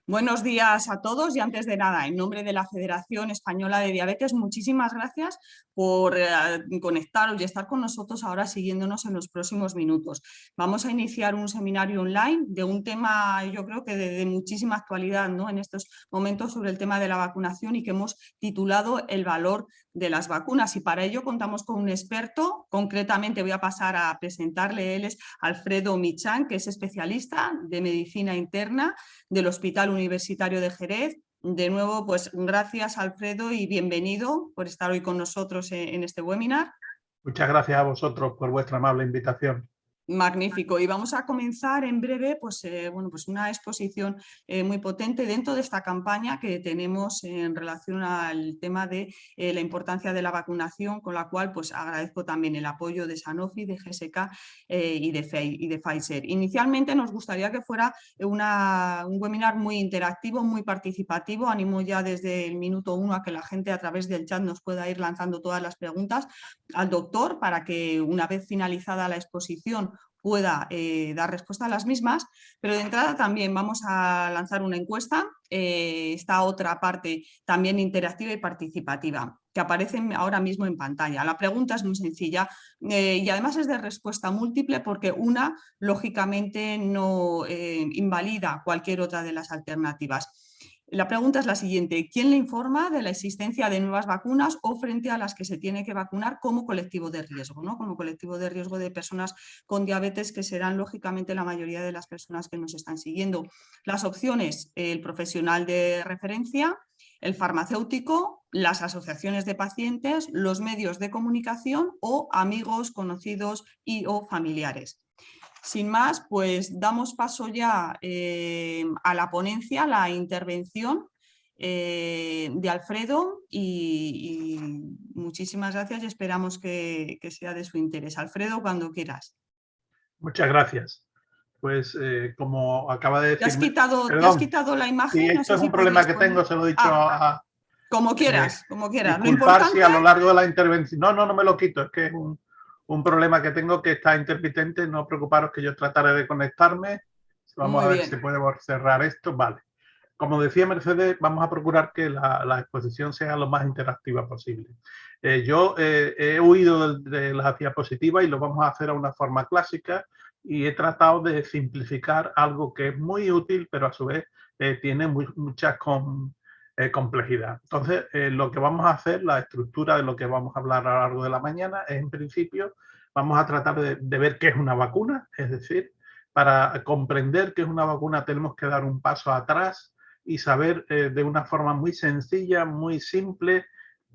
Buenos días a todos y antes de nada, en nombre de la Federación Española de Diabetes, muchísimas gracias por conectaros y estar con nosotros ahora siguiéndonos en los próximos minutos. Vamos a iniciar un seminario online de un tema, yo creo que de muchísima actualidad, ¿no?, en estos momentos, sobre el tema de la vacunación, y que hemos titulado El valor de las vacunas. Y para ello contamos con un experto. Concretamente voy a pasar a presentarle. Él es Alfredo Michan, que es especialista de medicina interna del Hospital Universitario de Jerez. De nuevo, pues gracias, Alfredo, y bienvenido por estar hoy con nosotros en este webinar. Muchas gracias a vosotros por vuestra amable invitación. Magnífico. Y vamos a comenzar en breve pues una exposición muy potente dentro de esta campaña que tenemos en relación al tema de la importancia de la vacunación, con la cual pues agradezco también el apoyo de Sanofi, de GSK y de Pfizer. Inicialmente nos gustaría que fuera un webinar muy interactivo, muy participativo. Animo ya desde el minuto 1 a que la gente a través del chat nos pueda ir lanzando todas las preguntas al doctor, para que una vez finalizada la exposición pueda dar respuesta a las mismas. Pero de entrada también vamos a lanzar una encuesta, esta otra parte también interactiva y participativa, que aparece ahora mismo en pantalla. La pregunta es muy sencilla y además es de respuesta múltiple, porque una, lógicamente, no invalida cualquier otra de las alternativas. La pregunta es la siguiente: ¿quién le informa de la existencia de nuevas vacunas o frente a las que se tiene que vacunar como colectivo de riesgo, ¿no?, como colectivo de riesgo de personas con diabetes, que serán lógicamente la mayoría de las personas que nos están siguiendo? Las opciones: el profesional de referencia, el farmacéutico, las asociaciones de pacientes, los medios de comunicación o amigos, conocidos y o familiares. Sin más, pues damos paso ya a la ponencia, a la intervención de Alfredo, y muchísimas gracias y esperamos que sea de su interés. Alfredo, cuando quieras. Muchas gracias. Pues como acaba de ¿Te has decirme... quitado la imagen? Sí, No esto sé es si un problema podrías que poner... tengo, se lo he dicho a... Como quieras, como quieras. Lo disculpar si importante... a lo largo de la intervención... No me lo quito, es que es un problema que tengo, que está intermitente. No preocuparos, que yo trataré de conectarme. Vamos Muy a ver si bien. podemos cerrar esto. Vale. Como decía Mercedes, vamos a procurar que la exposición sea lo más interactiva posible. Yo he huido de las diapositivas y lo vamos a hacer a una forma clásica, y he tratado de simplificar algo que es muy útil, pero a su vez tiene mucha complejidad. Entonces, lo que vamos a hacer, la estructura de lo que vamos a hablar a lo largo de la mañana, es, en principio, vamos a tratar de ver qué es una vacuna. Es decir, para comprender qué es una vacuna tenemos que dar un paso atrás y saber de una forma muy sencilla, muy simple,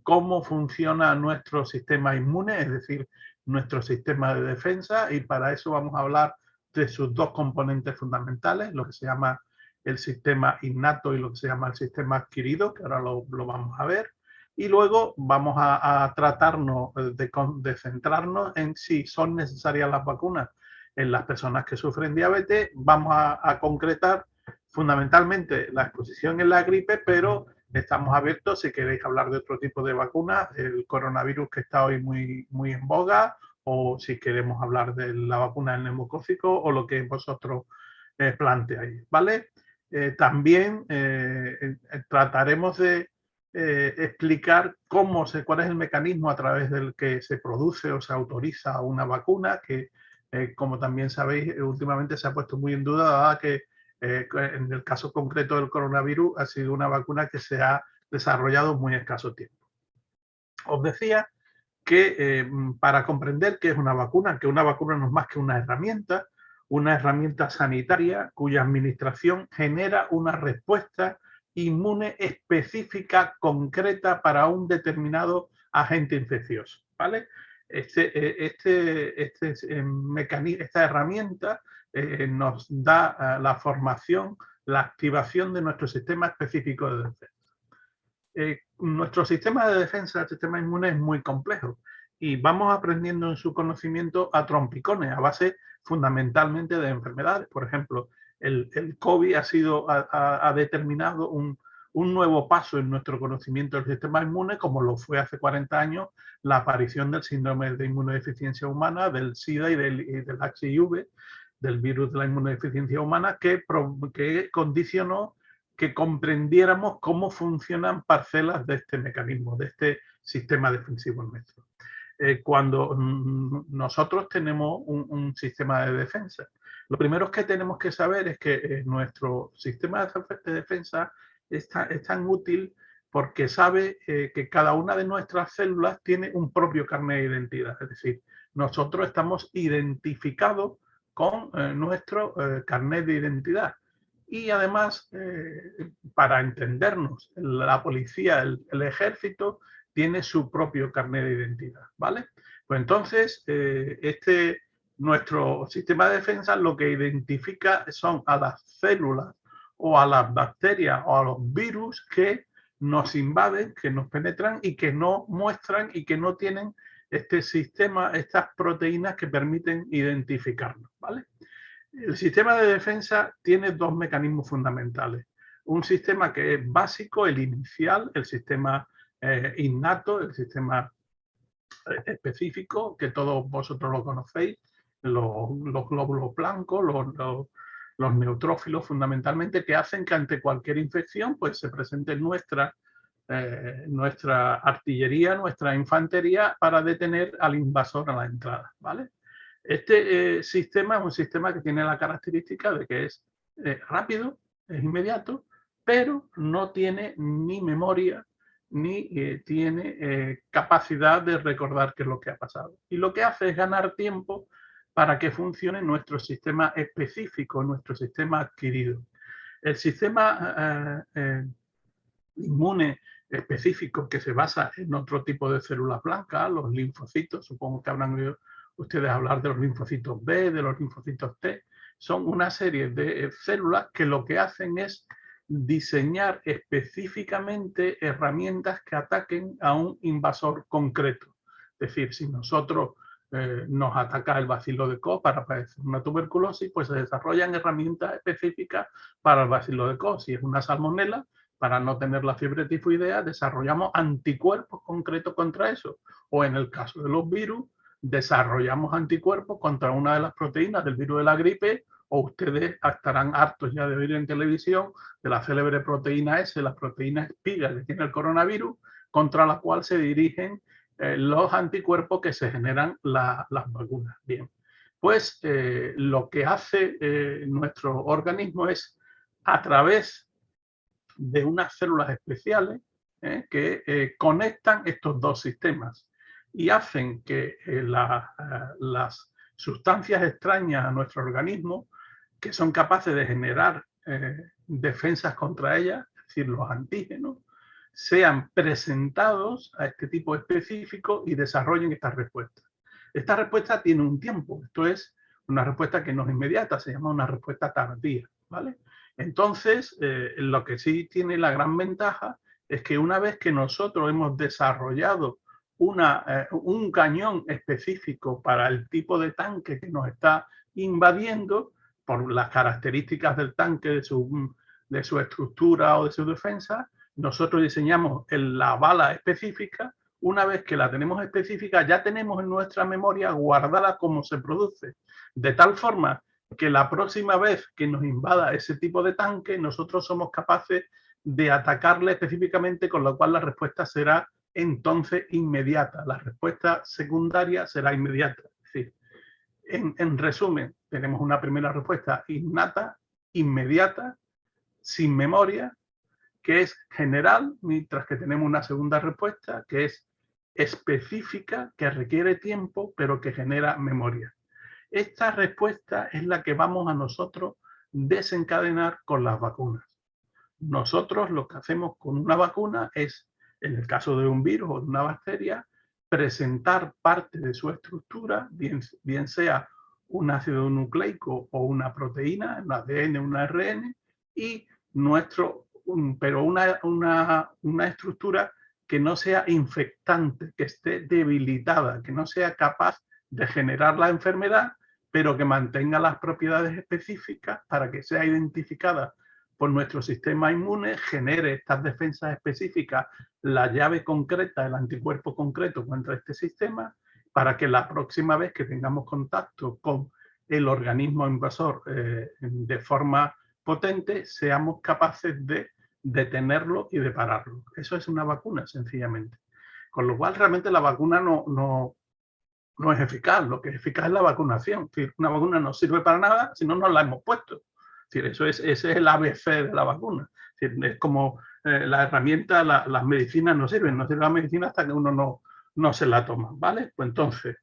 cómo funciona nuestro sistema inmune, es decir, nuestro sistema de defensa. Y para eso vamos a hablar de sus dos componentes fundamentales, lo que se llama el sistema innato y lo que se llama el sistema adquirido, que ahora lo vamos a ver. Y luego vamos a tratarnos de centrarnos en si son necesarias las vacunas en las personas que sufren diabetes. Vamos a concretar fundamentalmente la exposición en la gripe, pero estamos abiertos si queréis hablar de otro tipo de vacunas, el coronavirus, que está hoy muy en boga, o si queremos hablar de la vacuna del neumocócico, o lo que vosotros planteáis, ¿vale? También trataremos de explicar cuál es el mecanismo a través del que se produce o se autoriza una vacuna, que como también sabéis, últimamente se ha puesto muy en duda, dada que en el caso concreto del coronavirus ha sido una vacuna que se ha desarrollado en muy escaso tiempo. Os decía que para comprender qué es una vacuna, que una vacuna no es más que una herramienta sanitaria cuya administración genera una respuesta inmune específica, concreta, para un determinado agente infeccioso, ¿vale? Esta herramienta nos da la formación, la activación de nuestro sistema específico de defensa. Nuestro sistema de defensa, el sistema inmune, es muy complejo, y vamos aprendiendo en su conocimiento a trompicones, a base fundamentalmente de enfermedades. Por ejemplo, el COVID ha determinado un nuevo paso en nuestro conocimiento del sistema inmune, como lo fue hace 40 años la aparición del síndrome de inmunodeficiencia humana, del SIDA y del HIV, del virus de la inmunodeficiencia humana, que condicionó que comprendiéramos cómo funcionan parcelas de este mecanismo, de este sistema defensivo nuestro. Cuando nosotros tenemos un sistema de defensa, lo primero que tenemos que saber es que nuestro sistema de defensa es tan útil porque sabe que cada una de nuestras células tiene un propio carnet de identidad. Es decir, nosotros estamos identificados con nuestro carnet de identidad. Y además, para entendernos, la policía, el ejército, tiene su propio carnet de identidad, ¿vale? Pues entonces, nuestro sistema de defensa lo que identifica son a las células o a las bacterias o a los virus que nos invaden, que nos penetran y que no muestran y que no tienen este sistema, estas proteínas que permiten identificarnos, ¿vale? El sistema de defensa tiene dos mecanismos fundamentales. Un sistema que es básico, el inicial, el sistema innato, el sistema específico, que todos vosotros lo conocéis, los glóbulos blancos, los neutrófilos fundamentalmente, que hacen que ante cualquier infección pues, se presente nuestra artillería, nuestra infantería para detener al invasor a la entrada, ¿vale? Este sistema es un sistema que tiene la característica de que es rápido, es inmediato, pero no tiene ni memoria ni tiene capacidad de recordar qué es lo que ha pasado. Y lo que hace es ganar tiempo para que funcione nuestro sistema específico, nuestro sistema adquirido. El sistema inmune específico que se basa en otro tipo de células blancas, los linfocitos, supongo que habrán oído ustedes hablar de los linfocitos B, de los linfocitos T, son una serie de células que lo que hacen es diseñar específicamente herramientas que ataquen a un invasor concreto. Es decir, si nosotros nos ataca el bacilo de Koch para padecer una tuberculosis, pues se desarrollan herramientas específicas para el bacilo de Koch. Si es una salmonela, para no tener la fiebre tifoidea, desarrollamos anticuerpos concretos contra eso. O en el caso de los virus, desarrollamos anticuerpos contra una de las proteínas del virus de la gripe, o ustedes estarán hartos ya de oír en televisión de la célebre proteína S, la proteína espiga que tiene el coronavirus, contra la cual se dirigen los anticuerpos que se generan las vacunas. Bien, pues lo que hace nuestro organismo es, a través de unas células especiales que conectan estos dos sistemas y hacen que las sustancias extrañas a nuestro organismo, que son capaces de generar defensas contra ellas, es decir, los antígenos, sean presentados a este tipo específico y desarrollen esta respuesta. Esta respuesta tiene un tiempo, esto es una respuesta que no es inmediata, se llama una respuesta tardía, ¿vale? Entonces, lo que sí tiene la gran ventaja es que una vez que nosotros hemos desarrollado un cañón específico para el tipo de tanque que nos está invadiendo, por las características del tanque, de su estructura o de su defensa, nosotros diseñamos la bala específica. Una vez que la tenemos específica, ya tenemos en nuestra memoria guardada cómo se produce, de tal forma que la próxima vez que nos invada ese tipo de tanque, nosotros somos capaces de atacarle específicamente, con lo cual la respuesta será entonces inmediata. La respuesta secundaria será inmediata. Es decir, en resumen, tenemos una primera respuesta innata, inmediata, sin memoria, que es general, mientras que tenemos una segunda respuesta que es específica, que requiere tiempo, pero que genera memoria. Esta respuesta es la que vamos a nosotros desencadenar con las vacunas. Nosotros lo que hacemos con una vacuna es, en el caso de un virus o de una bacteria, presentar parte de su estructura, bien sea un ácido nucleico o una proteína, un ADN, un ARN, y pero una estructura que no sea infectante, que esté debilitada, que no sea capaz de generar la enfermedad, pero que mantenga las propiedades específicas para que sea identificada por nuestro sistema inmune, genere estas defensas específicas, la llave concreta, el anticuerpo concreto contra este sistema, para que la próxima vez que tengamos contacto con el organismo invasor de forma potente, seamos capaces de detenerlo y de pararlo. Eso es una vacuna, sencillamente. Con lo cual, realmente la vacuna no es eficaz. Lo que es eficaz es la vacunación. Es decir, una vacuna no sirve para nada si no nos la hemos puesto. Es decir, ese es el ABC de la vacuna. Es decir, es como la herramienta, las medicinas no sirven. No sirve la medicina hasta que uno no se la toma, ¿vale? Pues entonces,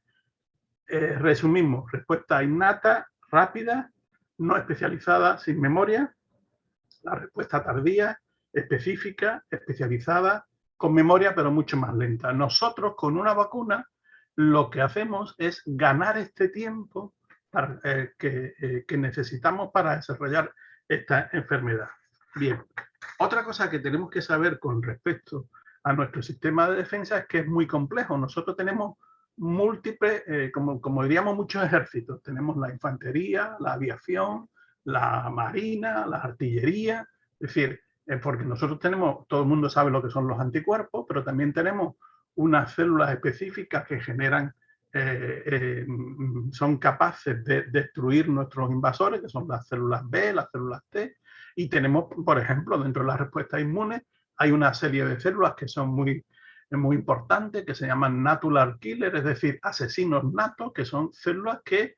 resumimos, respuesta innata, rápida, no especializada, sin memoria. La respuesta tardía, específica, especializada, con memoria, pero mucho más lenta. Nosotros, con una vacuna, lo que hacemos es ganar este tiempo que necesitamos para desarrollar esta enfermedad. Bien, otra cosa que tenemos que saber con respecto a nuestro sistema de defensa es que es muy complejo. Nosotros tenemos múltiples, como diríamos, muchos ejércitos. Tenemos la infantería, la aviación, la marina, la artillería. Es decir, porque nosotros tenemos, todo el mundo sabe lo que son los anticuerpos, pero también tenemos unas células específicas que generan, son capaces de destruir nuestros invasores, que son las células B, las células T, y tenemos, por ejemplo, dentro de las respuestas inmunes, hay una serie de células que son muy importantes, que se llaman natural killer, es decir, asesinos natos, que son células que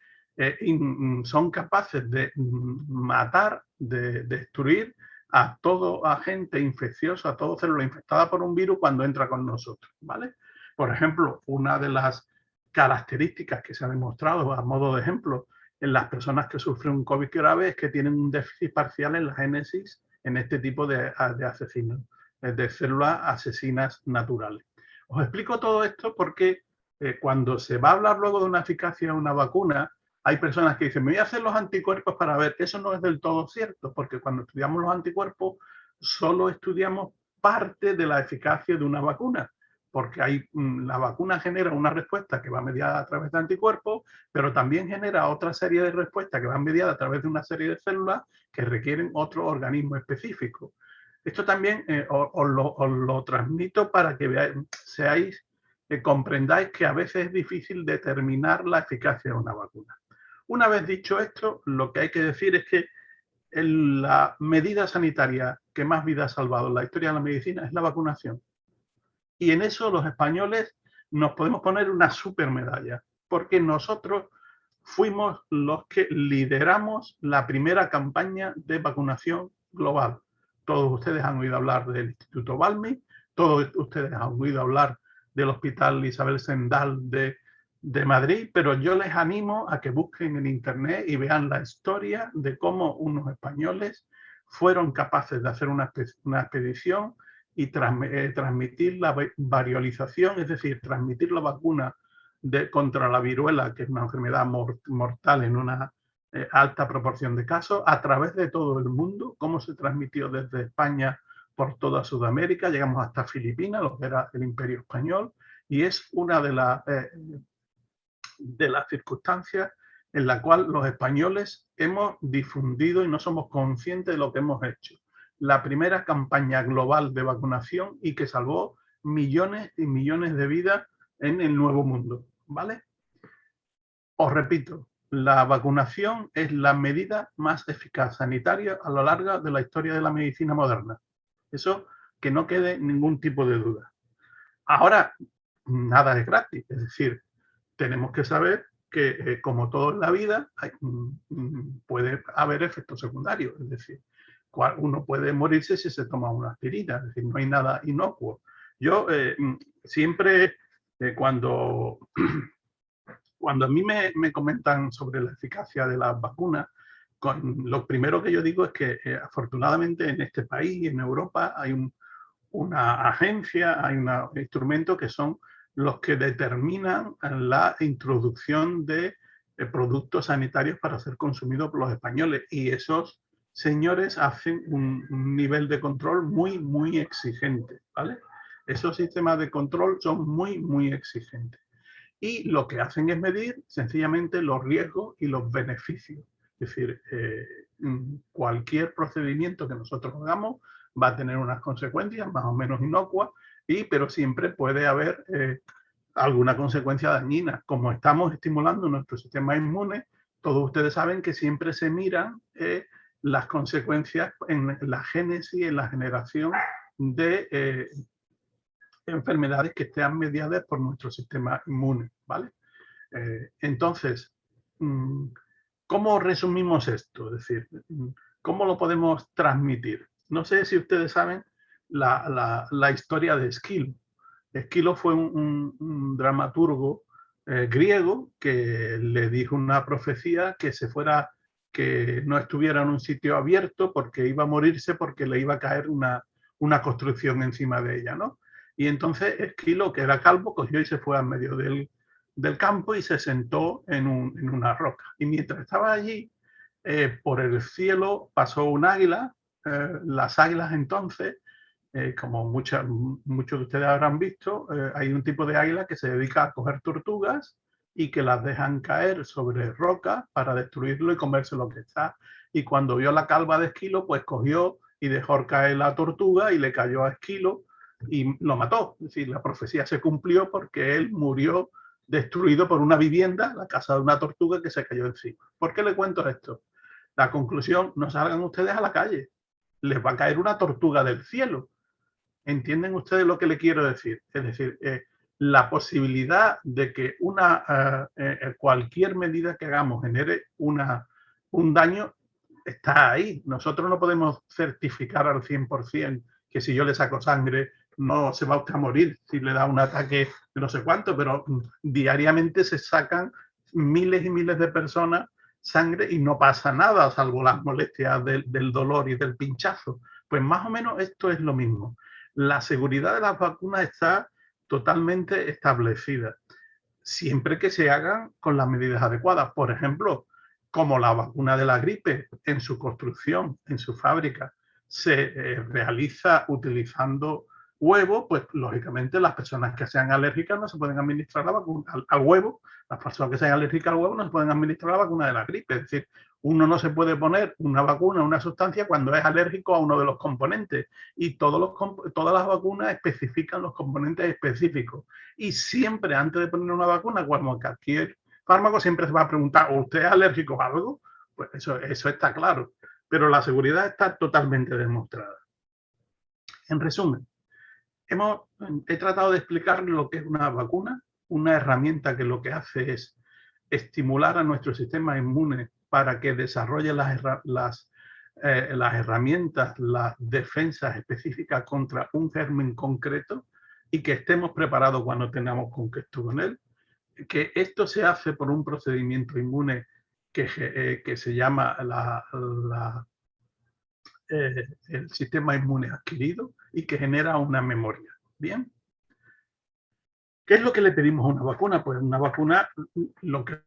son capaces de matar, de destruir a todo agente infeccioso, a toda célula infectada por un virus cuando entra con nosotros, ¿vale? Por ejemplo, una de las características que se ha demostrado, a modo de ejemplo, en las personas que sufren un COVID grave es que tienen un déficit parcial en la génesis en este tipo de asesinos, de células asesinas naturales. Os explico todo esto porque cuando se va a hablar luego de una eficacia de una vacuna, hay personas que dicen, me voy a hacer los anticuerpos para ver. Eso no es del todo cierto, porque cuando estudiamos los anticuerpos, solo estudiamos parte de la eficacia de una vacuna, porque la vacuna genera una respuesta que va mediada a través de anticuerpos, pero también genera otra serie de respuestas que van mediadas a través de una serie de células que requieren otro organismo específico. Esto también os lo transmito para que comprendáis que a veces es difícil determinar la eficacia de una vacuna. Una vez dicho esto, lo que hay que decir es que la medida sanitaria que más vidas ha salvado en la historia de la medicina es la vacunación. Y en eso los españoles nos podemos poner una super medalla, porque nosotros fuimos los que lideramos la primera campaña de vacunación global. Todos ustedes han oído hablar del Instituto Balmy, todos ustedes han oído hablar del Hospital Isabel Sendal de Madrid, pero yo les animo a que busquen en internet y vean la historia de cómo unos españoles fueron capaces de hacer una expedición y transmitir la variolización, es decir, transmitir la vacuna contra la viruela, que es una enfermedad mortal en una alta proporción de casos, a través de todo el mundo, cómo se transmitió desde España por toda Sudamérica, llegamos hasta Filipinas, lo que era el Imperio Español, y es una de las circunstancias en la cual los españoles hemos difundido y no somos conscientes de lo que hemos hecho. La primera campaña global de vacunación y que salvó millones y millones de vidas en el Nuevo Mundo, ¿vale? Os repito, la vacunación es la medida más eficaz sanitaria a lo largo de la historia de la medicina moderna. Eso que no quede ningún tipo de duda. Ahora, nada es gratis, es decir, tenemos que saber que, como todo en la vida, puede haber efectos secundarios, es decir, uno puede morirse si se toma una aspirina, es decir, no hay nada inocuo. Yo siempre, cuando a mí me comentan sobre la eficacia de las vacunas, lo primero que yo digo es que afortunadamente en este país, en Europa, hay una agencia, hay un instrumento que son los que determinan la introducción de productos sanitarios para ser consumidos por los españoles. Y esos señores hacen un nivel de control muy, muy exigente, ¿vale? Esos sistemas de control son muy, muy exigentes. Y lo que hacen es medir sencillamente los riesgos y los beneficios. Es decir, cualquier procedimiento que nosotros hagamos va a tener unas consecuencias más o menos inocuas, pero siempre puede haber alguna consecuencia dañina. Como estamos estimulando nuestro sistema inmune, todos ustedes saben que siempre se miran las consecuencias en la génesis, en la generación de enfermedades que estén mediadas por nuestro sistema inmune, ¿vale? Entonces, ¿cómo resumimos esto? Es decir, ¿cómo lo podemos transmitir? No sé si ustedes saben la historia de Esquilo. Esquilo fue un dramaturgo griego que le dijo una profecía que se fuera, que no estuviera en un sitio abierto porque iba a morirse, porque le iba a caer una construcción encima de ella, ¿no? Y entonces Esquilo, que era calvo, cogió y se fue al medio del campo y se sentó en una roca. Y mientras estaba allí, por el cielo pasó un águila. Las águilas entonces, como muchos de ustedes habrán visto, hay un tipo de águila que se dedica a coger tortugas y que las dejan caer sobre roca para destruirlo y comerse lo que está. Y cuando vio la calva de Esquilo, pues cogió y dejó caer la tortuga y le cayó a Esquilo y lo mató. Es decir, la profecía se cumplió porque él murió destruido por una vivienda, la casa de una tortuga que se cayó encima. ¿Por qué le cuento esto? La conclusión, no salgan ustedes a la calle, les va a caer una tortuga del cielo. ¿Entienden ustedes lo que le quiero decir? Es decir, la posibilidad de que cualquier medida que hagamos genere un daño está ahí. Nosotros no podemos certificar al 100% que si yo le saco sangre no se va usted a morir si le da un ataque de no sé cuánto, pero diariamente se sacan miles y miles de personas sangre y no pasa nada, salvo las molestias del dolor y del pinchazo. Pues más o menos esto es lo mismo. La seguridad de las vacunas está totalmente establecida, siempre que se hagan con las medidas adecuadas. Por ejemplo, como la vacuna de la gripe, en su construcción, en su fábrica, se realiza utilizando huevo, pues lógicamente las personas que sean alérgicas no se pueden administrar la vacuna al huevo. Las personas que sean alérgicas al huevo no se pueden administrar la vacuna de la gripe. Es decir, uno no se puede poner una vacuna, una sustancia, cuando es alérgico a uno de los componentes. Y todas las vacunas especifican los componentes específicos. Y siempre antes de poner una vacuna, como cualquier fármaco, siempre se va a preguntar, ¿usted es alérgico a algo? Pues eso está claro. Pero la seguridad está totalmente demostrada. En resumen, he tratado de explicar lo que es una vacuna, una herramienta que lo que hace es estimular a nuestro sistema inmune para que desarrolle las herramientas, las defensas específicas contra un germen concreto y que estemos preparados cuando tengamos contacto con él. Que esto se hace por un procedimiento inmune que se llama el sistema inmune adquirido y que genera una memoria. Bien. ¿Qué es lo que le pedimos a una vacuna? Pues una vacuna, lo que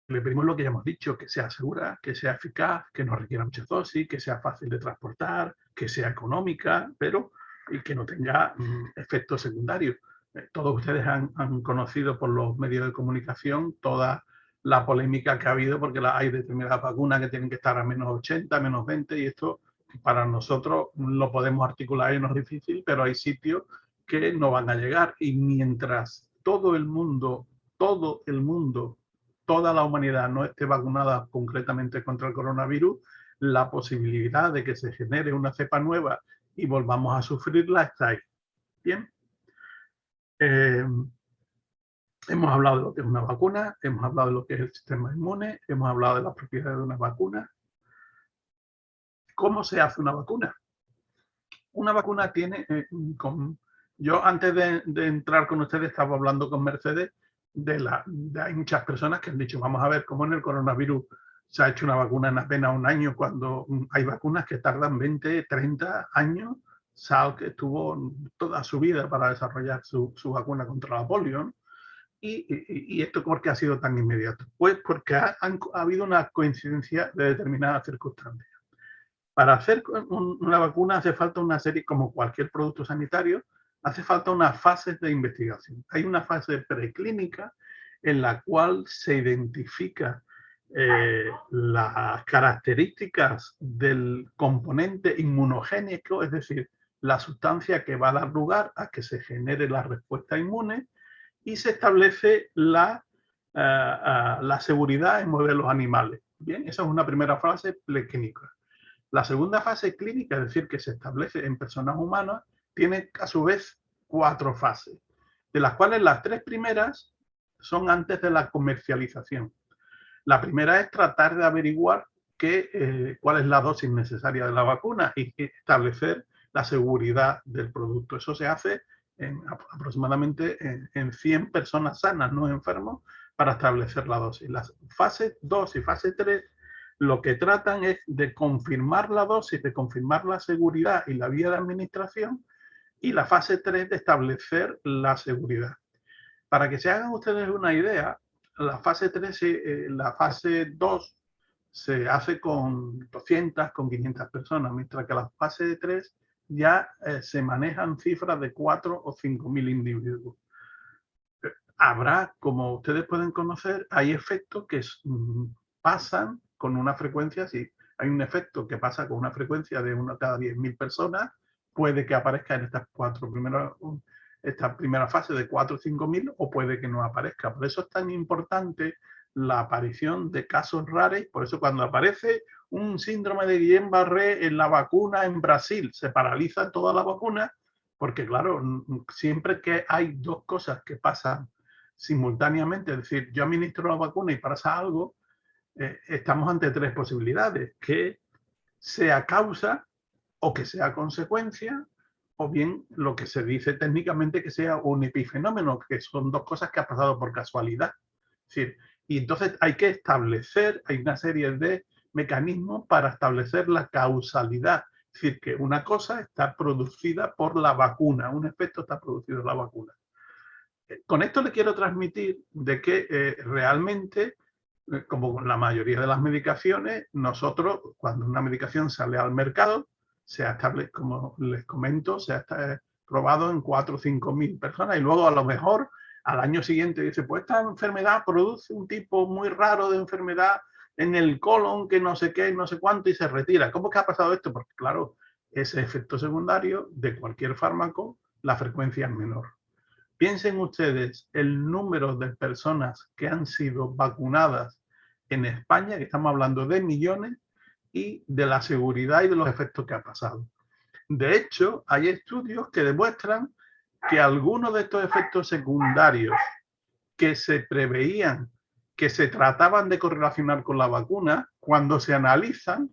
le pedimos lo que ya hemos dicho, que sea segura, que sea eficaz, que no requiera muchas dosis, que sea fácil de transportar, que sea económica, pero y que no tenga efectos secundarios. Todos ustedes han conocido por los medios de comunicación toda la polémica que ha habido porque hay determinadas vacunas que tienen que estar a menos 80, menos 20 y esto para nosotros lo podemos articular y no es difícil, pero hay sitios que no van a llegar y mientras todo el mundo, toda la humanidad no esté vacunada concretamente contra el coronavirus, la posibilidad de que se genere una cepa nueva y volvamos a sufrirla está ahí. Bien. Hemos hablado de lo que es una vacuna, hemos hablado de lo que es el sistema inmune, hemos hablado de las propiedades de una vacuna. ¿Cómo se hace una vacuna? Una vacuna tiene, yo antes de entrar con ustedes estaba hablando con Mercedes hay muchas personas que han dicho, vamos a ver cómo en el coronavirus se ha hecho una vacuna en apenas un año cuando hay vacunas que tardan 20, 30 años. Salk estuvo toda su vida para desarrollar su vacuna contra la polio, ¿no? ¿Y esto por qué ha sido tan inmediato? Pues porque ha habido una coincidencia de determinadas circunstancias. Para hacer una vacuna hace falta una serie, como cualquier producto sanitario, hace falta unas fases de investigación. Hay una fase preclínica en la cual se identifica las características del componente inmunogénico, es decir, la sustancia que va a dar lugar a que se genere la respuesta inmune, y se establece la seguridad en modelos animales. Bien, esa es una primera fase preclínica. La segunda fase clínica, es decir, que se establece en personas humanas, tiene a su vez 4 fases, de las cuales las 3 primeras son antes de la comercialización. La primera es tratar de averiguar cuál es la dosis necesaria de la vacuna y establecer la seguridad del producto. Eso se hace aproximadamente en 100 personas sanas, no enfermos, para establecer la dosis. Las fases 2 y fase 3 lo que tratan es de confirmar la dosis, de confirmar la seguridad y la vía de administración, y la fase 3 de establecer la seguridad. Para que se hagan ustedes una idea, la fase 3, la fase 2 se hace con 200, con 500 personas, mientras que la fase 3 ya se manejan cifras de 4 o 5.000 individuos. Habrá, como ustedes pueden conocer, hay efectos que pasan con una frecuencia, si hay un efecto que pasa con una frecuencia de 1 cada 10.000 personas, puede que aparezca en esta primera fase de 4 o 5.000 o puede que no aparezca. Por eso es tan importante la aparición de casos raros. Por eso cuando aparece un síndrome de Guillain-Barré en la vacuna en Brasil, se paraliza toda la vacuna, porque claro, siempre que hay 2 cosas que pasan simultáneamente, es decir, yo administro la vacuna y pasa algo, estamos ante 3 posibilidades: que sea causa o que sea consecuencia, o bien lo que se dice técnicamente que sea un epifenómeno, que son 2 cosas que han pasado por casualidad. Es decir, y entonces hay que establecer, hay una serie de mecanismos para establecer la causalidad. Es decir, que una cosa está producida por la vacuna, un efecto está producido en la vacuna. Con esto le quiero transmitir de que realmente, como con la mayoría de las medicaciones, nosotros, cuando una medicación sale al mercado, se ha establecido, como les comento, se ha probado en 4 o 5.000 personas y luego a lo mejor al año siguiente dice, pues esta enfermedad produce un tipo muy raro de enfermedad en el colon que no sé qué, no sé cuánto, y se retira. ¿Cómo es que ha pasado esto? Porque claro, ese efecto secundario de cualquier fármaco, la frecuencia es menor. Piensen ustedes el número de personas que han sido vacunadas en España, que estamos hablando de millones, y de la seguridad y de los efectos que ha pasado. De hecho, hay estudios que demuestran que algunos de estos efectos secundarios que se preveían, que se trataban de correlacionar con la vacuna, cuando se analizan,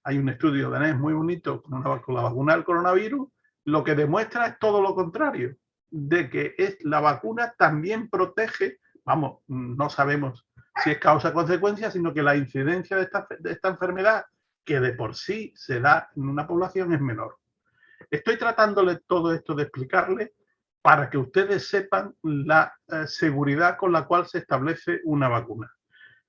hay un estudio danés muy bonito con la vacuna del coronavirus, lo que demuestra es todo lo contrario, de que la vacuna también protege, vamos, no sabemos si es causa-consecuencia, sino que la incidencia de esta enfermedad, que de por sí se da en una población, es menor. Estoy tratándole todo esto de explicarle para que ustedes sepan la seguridad con la cual se establece una vacuna.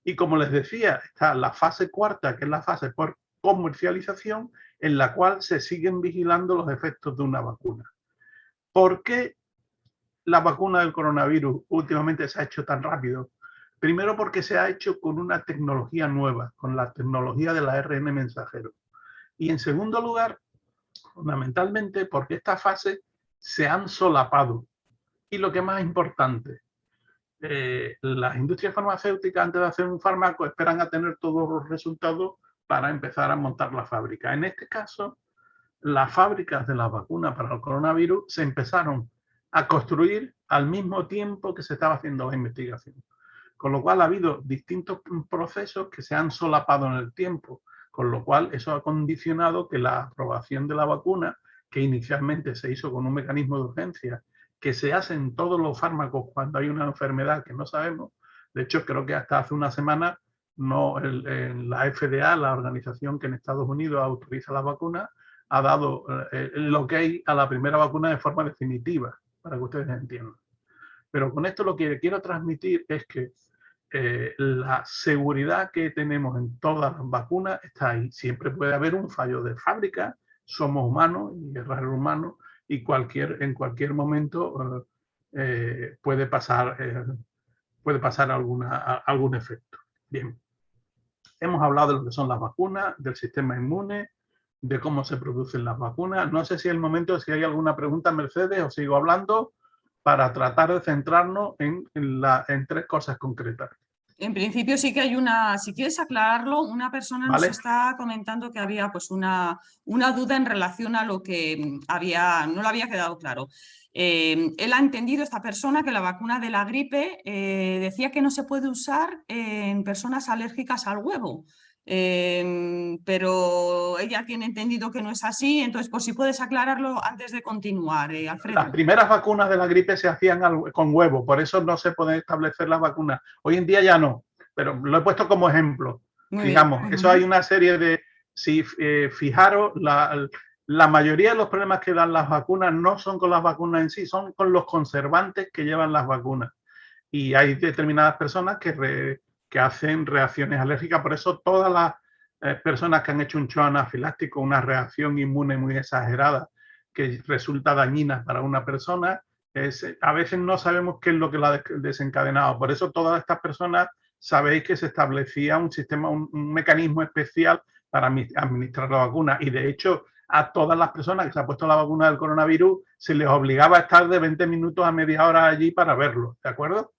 Y como les decía, está la fase 4, que es la fase por comercialización, en la cual se siguen vigilando los efectos de una vacuna. ¿Por qué la vacuna del coronavirus últimamente se ha hecho tan rápido? Primero porque se ha hecho con una tecnología nueva, con la tecnología del ARN mensajero. Y en segundo lugar, fundamentalmente porque estas fases se han solapado. Y lo que es más importante, las industrias farmacéuticas, antes de hacer un fármaco, esperan a tener todos los resultados para empezar a montar la fábrica. En este caso, las fábricas de las vacunas para el coronavirus se empezaron a construir al mismo tiempo que se estaba haciendo la investigación. Con lo cual ha habido distintos procesos que se han solapado en el tiempo, con lo cual eso ha condicionado que la aprobación de la vacuna, que inicialmente se hizo con un mecanismo de urgencia, que se hace en todos los fármacos cuando hay una enfermedad que no sabemos. De hecho, creo que hasta hace una semana la FDA, la organización que en Estados Unidos autoriza las vacunas, ha dado el ok a la primera vacuna de forma definitiva, para que ustedes entiendan. Pero con esto lo que quiero transmitir es que la seguridad que tenemos en todas las vacunas está ahí. Siempre puede haber un fallo de fábrica, somos humanos y es raro humano, y en cualquier momento puede pasar algún efecto. Bien, hemos hablado de lo que son las vacunas, del sistema inmune, de cómo se producen las vacunas. No sé si es el momento, si hay alguna pregunta, Mercedes, o sigo hablando para tratar de centrarnos en 3 cosas concretas. En principio sí que hay una, si quieres aclararlo, una persona nos ¿vale? está comentando que había pues una duda en relación a lo que no le había quedado claro. Él ha entendido, esta persona, que la vacuna de la gripe decía que no se puede usar en personas alérgicas al huevo. Pero ella tiene entendido que no es así, entonces por si puedes aclararlo antes de continuar, Las Alfredo. primeras vacunas de la gripe se hacían con huevo, por eso no se pueden establecer las vacunas. Hoy en día ya no, pero lo he puesto como ejemplo. Muy bien. Digamos, eso hay una serie de, si fijaros, la mayoría de los problemas que dan las vacunas no son con las vacunas en sí, son con los conservantes que llevan las vacunas. Y hay determinadas personas que hacen reacciones alérgicas, por eso todas las personas que han hecho un shock anafiláctico, una reacción inmune muy exagerada, que resulta dañina para una persona, a veces no sabemos qué es lo que la ha desencadenado. Por eso todas estas personas sabéis que se establecía un sistema, un mecanismo especial para administrar la vacuna. Y de hecho, a todas las personas que se han puesto la vacuna del coronavirus se les obligaba a estar de 20 minutos a media hora allí para verlo. ¿De acuerdo?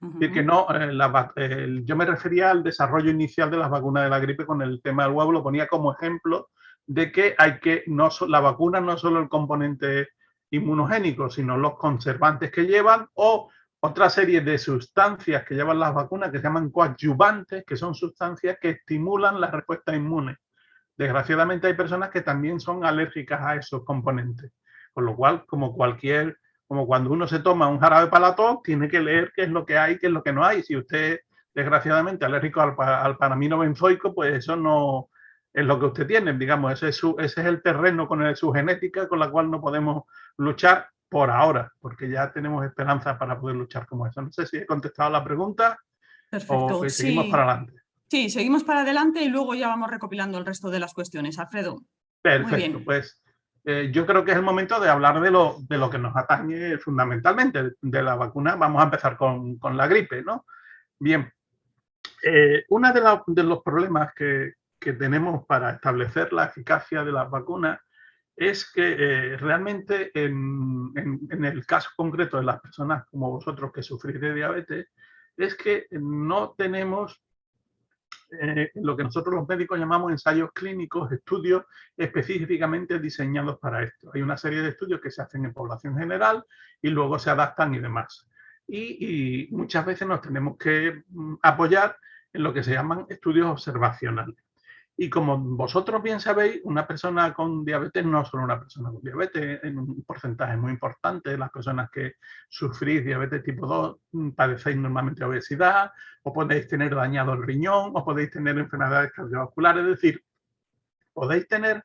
Es decir, que no, yo me refería al desarrollo inicial de las vacunas de la gripe con el tema del huevo, lo ponía como ejemplo de que la vacuna no es solo el componente inmunogénico, sino los conservantes que llevan o otra serie de sustancias que llevan las vacunas que se llaman coadyuvantes, que son sustancias que estimulan la respuesta inmune. Desgraciadamente hay personas que también son alérgicas a esos componentes, con lo cual, como cuando uno se toma un jarabe para la tos, tiene que leer qué es lo que hay, qué es lo que no hay. Si usted, desgraciadamente, alérgico al paramino benzoico, pues eso no es lo que usted tiene. Digamos, ese es el terreno con su genética con la cual no podemos luchar por ahora, porque ya tenemos esperanza para poder luchar como eso. No sé si he contestado la pregunta o Perfecto, seguimos para sí. adelante. Sí, seguimos para adelante y luego ya vamos recopilando el resto de las cuestiones. Alfredo, muy Perfecto, bien. pues yo creo que es el momento de hablar de lo que nos atañe fundamentalmente, de la vacuna. Vamos a empezar con la gripe, ¿no? Bien, uno de los problemas que tenemos para establecer la eficacia de las vacunas es que realmente en el caso concreto de las personas como vosotros que sufrís de diabetes, es que no tenemos lo que nosotros los médicos llamamos ensayos clínicos, estudios específicamente diseñados para esto. Hay una serie de estudios que se hacen en población general y luego se adaptan y demás. Y muchas veces nos tenemos que apoyar en lo que se llaman estudios observacionales. Y como vosotros bien sabéis, una persona con diabetes no es solo una persona con diabetes, en un porcentaje muy importante de las personas que sufrís diabetes tipo 2 padecéis normalmente obesidad, o podéis tener dañado el riñón, o podéis tener enfermedades cardiovasculares, es decir, podéis tener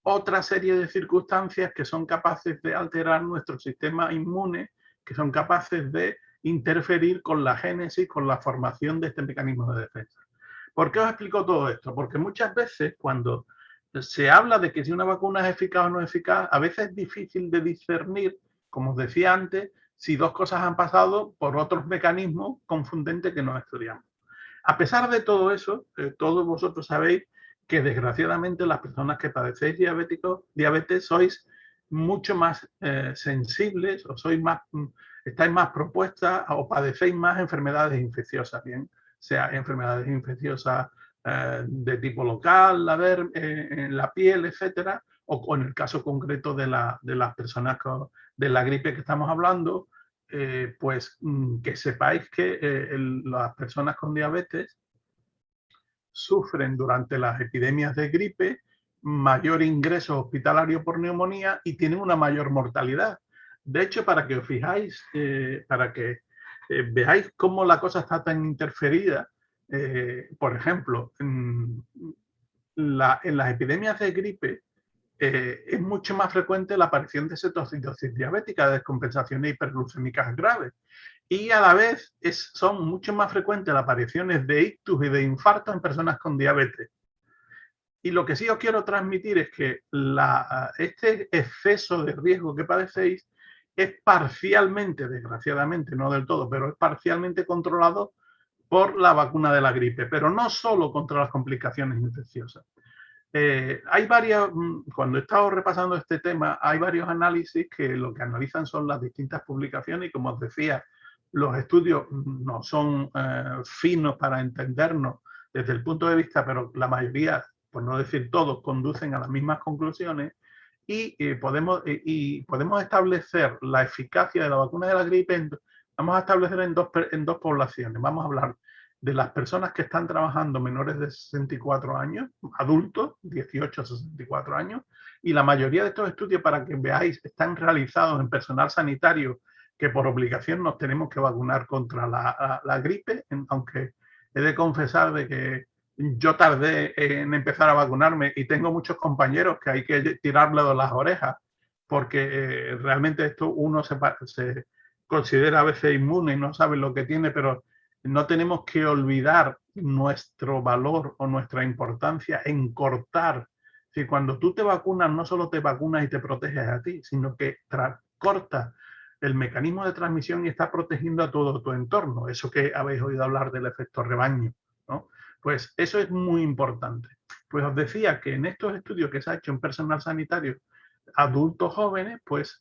otra serie de circunstancias que son capaces de alterar nuestro sistema inmune, que son capaces de interferir con la génesis, con la formación de este mecanismo de defensa. ¿Por qué os explico todo esto? Porque muchas veces cuando se habla de que si una vacuna es eficaz o no es eficaz, a veces es difícil de discernir, como os decía antes, si dos cosas han pasado por otros mecanismos confundentes que no estudiamos. A pesar de todo eso, todos vosotros sabéis que desgraciadamente las personas que padecéis diabetes sois mucho más sensibles o estáis más propuestas o padecéis más enfermedades infecciosas, bien, sea enfermedades infecciosas de tipo local, en la piel, etcétera, o en el caso concreto de las personas de la gripe que estamos hablando, pues que sepáis que las personas con diabetes sufren durante las epidemias de gripe mayor ingreso hospitalario por neumonía y tienen una mayor mortalidad. De hecho, para que os fijáis, para que veáis cómo la cosa está tan interferida, por ejemplo, en las epidemias de gripe es mucho más frecuente la aparición de cetoacidosis diabética, de descompensaciones hiperglucémicas graves. Y a la vez son mucho más frecuentes las apariciones de ictus y de infartos en personas con diabetes. Y lo que sí os quiero transmitir es que este exceso de riesgo que padecéis es parcialmente, desgraciadamente, no del todo, pero es parcialmente controlado por la vacuna de la gripe, pero no solo contra las complicaciones infecciosas. Cuando he estado repasando este tema, hay varios análisis que lo que analizan son las distintas publicaciones y como os decía, los estudios no son finos para entendernos desde el punto de vista, pero la mayoría, por no decir todos, conducen a las mismas conclusiones y podemos establecer la eficacia de la vacuna de la gripe, vamos a establecer en dos poblaciones. Vamos a hablar de las personas que están trabajando menores de 64 años, adultos, 18 a 64 años, y la mayoría de estos estudios, para que veáis, están realizados en personal sanitario que por obligación nos tenemos que vacunar contra la gripe, aunque he de confesar de que yo tardé en empezar a vacunarme y tengo muchos compañeros que hay que tirarle de las orejas porque realmente esto uno se considera a veces inmune y no sabe lo que tiene, pero no tenemos que olvidar nuestro valor o nuestra importancia en cortar. Si cuando tú te vacunas, no solo te vacunas y te proteges a ti, sino que cortas el mecanismo de transmisión y está protegiendo a todo tu entorno. Eso que habéis oído hablar del efecto rebaño, ¿no? Pues eso es muy importante. Pues os decía que en estos estudios que se ha hecho en personal sanitario, adultos jóvenes, pues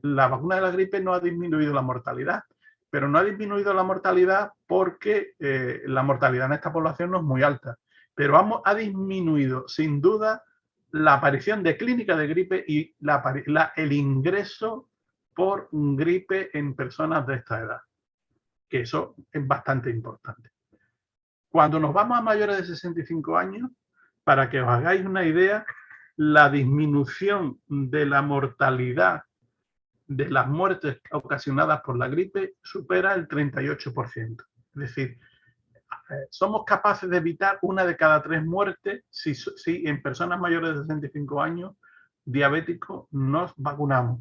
la vacuna de la gripe no ha disminuido la mortalidad, pero no ha disminuido la mortalidad porque la mortalidad en esta población no es muy alta, pero ha disminuido sin duda la aparición de clínica de gripe y el ingreso por gripe en personas de esta edad, que eso es bastante importante. Cuando nos vamos a mayores de 65 años, para que os hagáis una idea, la disminución de la mortalidad de las muertes ocasionadas por la gripe supera el 38%. Es decir, somos capaces de evitar 1 de cada 3 muertes si en personas mayores de 65 años diabéticos nos vacunamos.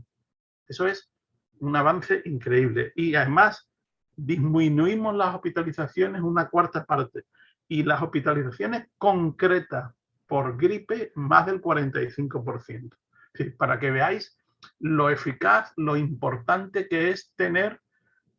Eso es un avance increíble. Y además disminuimos las hospitalizaciones 1/4 parte. Y las hospitalizaciones concretas por gripe más del 45%. Sí, para que veáis lo eficaz, lo importante que es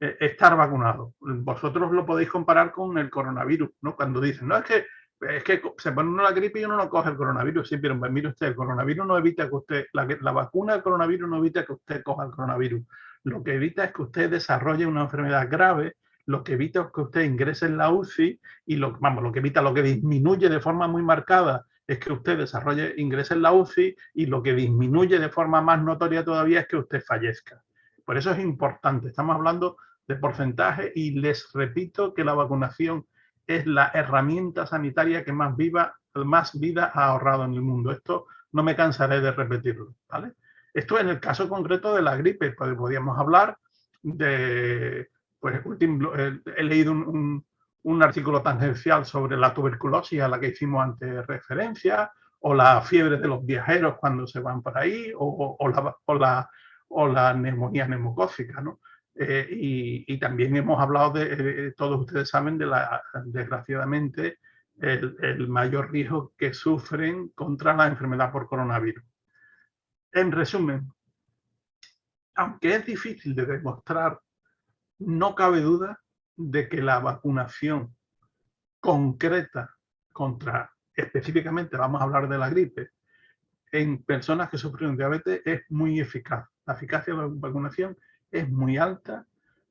estar vacunado. Vosotros lo podéis comparar con el coronavirus, ¿no? Cuando dicen, no, es que se pone uno la gripe y uno no coge el coronavirus. Sí, pero mire usted, el coronavirus no evita que usted, la vacuna del coronavirus no evita que usted coja el coronavirus. Lo que evita es que usted desarrolle una enfermedad grave, lo que evita es que usted ingrese en la UCI y lo que disminuye de forma muy marcada es que usted ingrese en la UCI y lo que disminuye de forma más notoria todavía es que usted fallezca. Por eso es importante, estamos hablando de porcentaje y les repito que la vacunación es la herramienta sanitaria que más vida ha ahorrado en el mundo. Esto no me cansaré de repetirlo, ¿vale? Esto en el caso concreto de la gripe, pues podríamos hablar de, pues he leído un artículo tangencial sobre la tuberculosis a la que hicimos antes referencia, o la fiebre de los viajeros cuando se van por ahí, o la neumonía neumocócica, ¿no? Y también hemos hablado todos ustedes saben, desgraciadamente, el mayor riesgo que sufren contra la enfermedad por coronavirus. En resumen, aunque es difícil de demostrar, no cabe duda de que la vacunación concreta específicamente vamos a hablar de la gripe, en personas que sufren diabetes es muy eficaz. La eficacia de la vacunación es muy alta,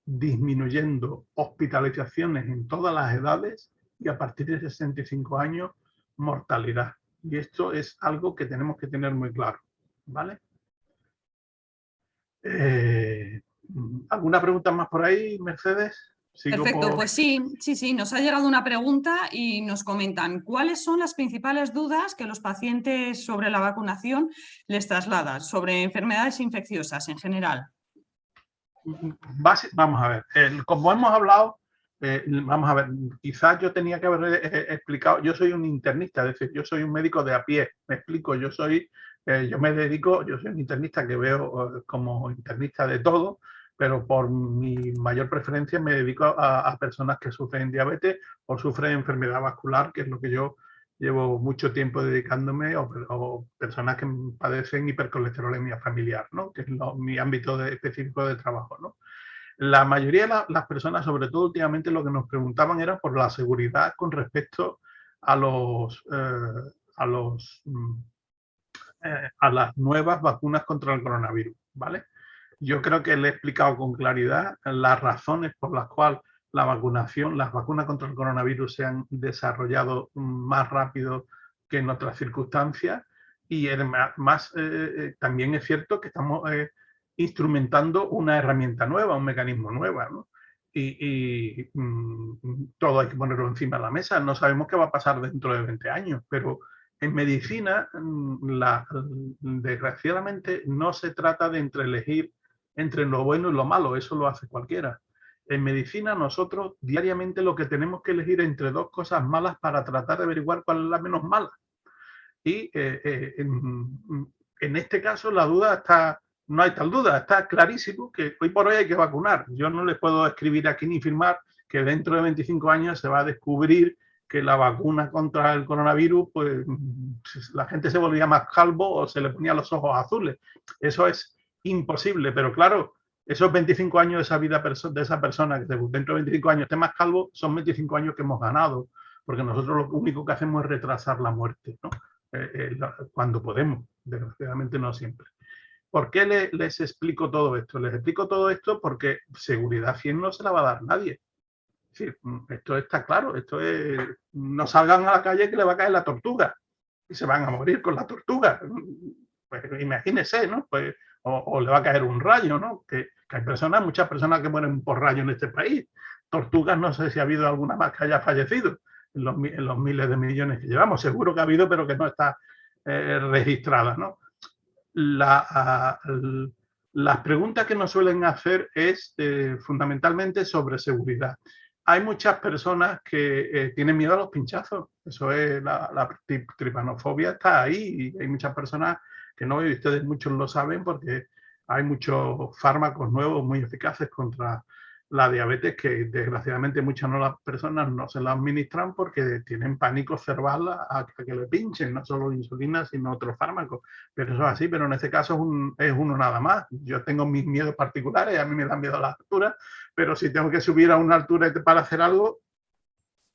disminuyendo hospitalizaciones en todas las edades y a partir de 65 años, mortalidad. Y esto es algo que tenemos que tener muy claro, ¿vale? ¿Alguna pregunta más por ahí, Mercedes? Perfecto, pues sí, nos ha llegado una pregunta y nos comentan ¿cuáles son las principales dudas que los pacientes sobre la vacunación les trasladan sobre enfermedades infecciosas en general? Vamos a ver, como hemos hablado, vamos a ver, quizás yo tenía que haber explicado, yo soy un internista, es decir, yo soy un médico de a pie, me explico, yo soy un internista que veo como internista de todo, pero por mi mayor preferencia me dedico a personas que sufren diabetes o sufren enfermedad vascular, que es lo que yo llevo mucho tiempo dedicándome, o personas que padecen hipercolesterolemia familiar, ¿no? Que es mi ámbito específico de trabajo, ¿no? La mayoría de las personas, sobre todo últimamente, lo que nos preguntaban era por la seguridad con respecto a las nuevas vacunas contra el coronavirus, ¿vale? Yo creo que le he explicado con claridad las razones por las cuales la vacunación, las vacunas contra el coronavirus se han desarrollado más rápido que en otras circunstancias, y además también es cierto que estamos instrumentando una herramienta nueva, un mecanismo nuevo, ¿no? Todo hay que ponerlo encima de la mesa. No sabemos qué va a pasar dentro de 20 años, pero en medicina, desgraciadamente, no se trata de elegir entre lo bueno y lo malo, eso lo hace cualquiera. En medicina nosotros diariamente lo que tenemos que elegir entre dos cosas malas para tratar de averiguar cuál es la menos mala. Y en este caso la duda está, no hay tal duda, está clarísimo que hoy por hoy hay que vacunar. Yo no les puedo escribir aquí ni firmar que dentro de 25 años se va a descubrir que la vacuna contra el coronavirus, pues la gente se volvía más calvo o se le ponía los ojos azules. Eso es imposible, pero claro, esos 25 años de esa vida de esa persona que dentro de 25 años esté más calvo, son 25 años que hemos ganado, porque nosotros lo único que hacemos es retrasar la muerte, ¿no? Cuando podemos, desgraciadamente no siempre. ¿Por qué les explico todo esto? Les explico todo esto porque seguridad 100 no se la va a dar nadie. Es decir, esto está claro, esto es, no salgan a la calle que le va a caer la tortuga y se van a morir con la tortuga. Pues imagínense, ¿no? Pues, o le va a caer un rayo, ¿no? Que hay personas, muchas personas que mueren por rayo en este país. Tortugas, no sé si ha habido alguna más que haya fallecido en los miles de millones que llevamos. Seguro que ha habido, pero que no está registrada, ¿no? Las preguntas que nos suelen hacer es fundamentalmente sobre seguridad. Hay muchas personas que tienen miedo a los pinchazos. Eso es, la tripanofobia está ahí, y hay muchas personas que no, y ustedes muchos lo saben porque hay muchos fármacos nuevos muy eficaces contra la diabetes que desgraciadamente muchas personas no se la administran porque tienen pánico cerval a que le pinchen, no solo insulina sino otros fármacos. Pero eso es así, pero en este caso es uno nada más. Yo tengo mis miedos particulares, a mí me dan miedo a las alturas, pero si tengo que subir a una altura para hacer algo,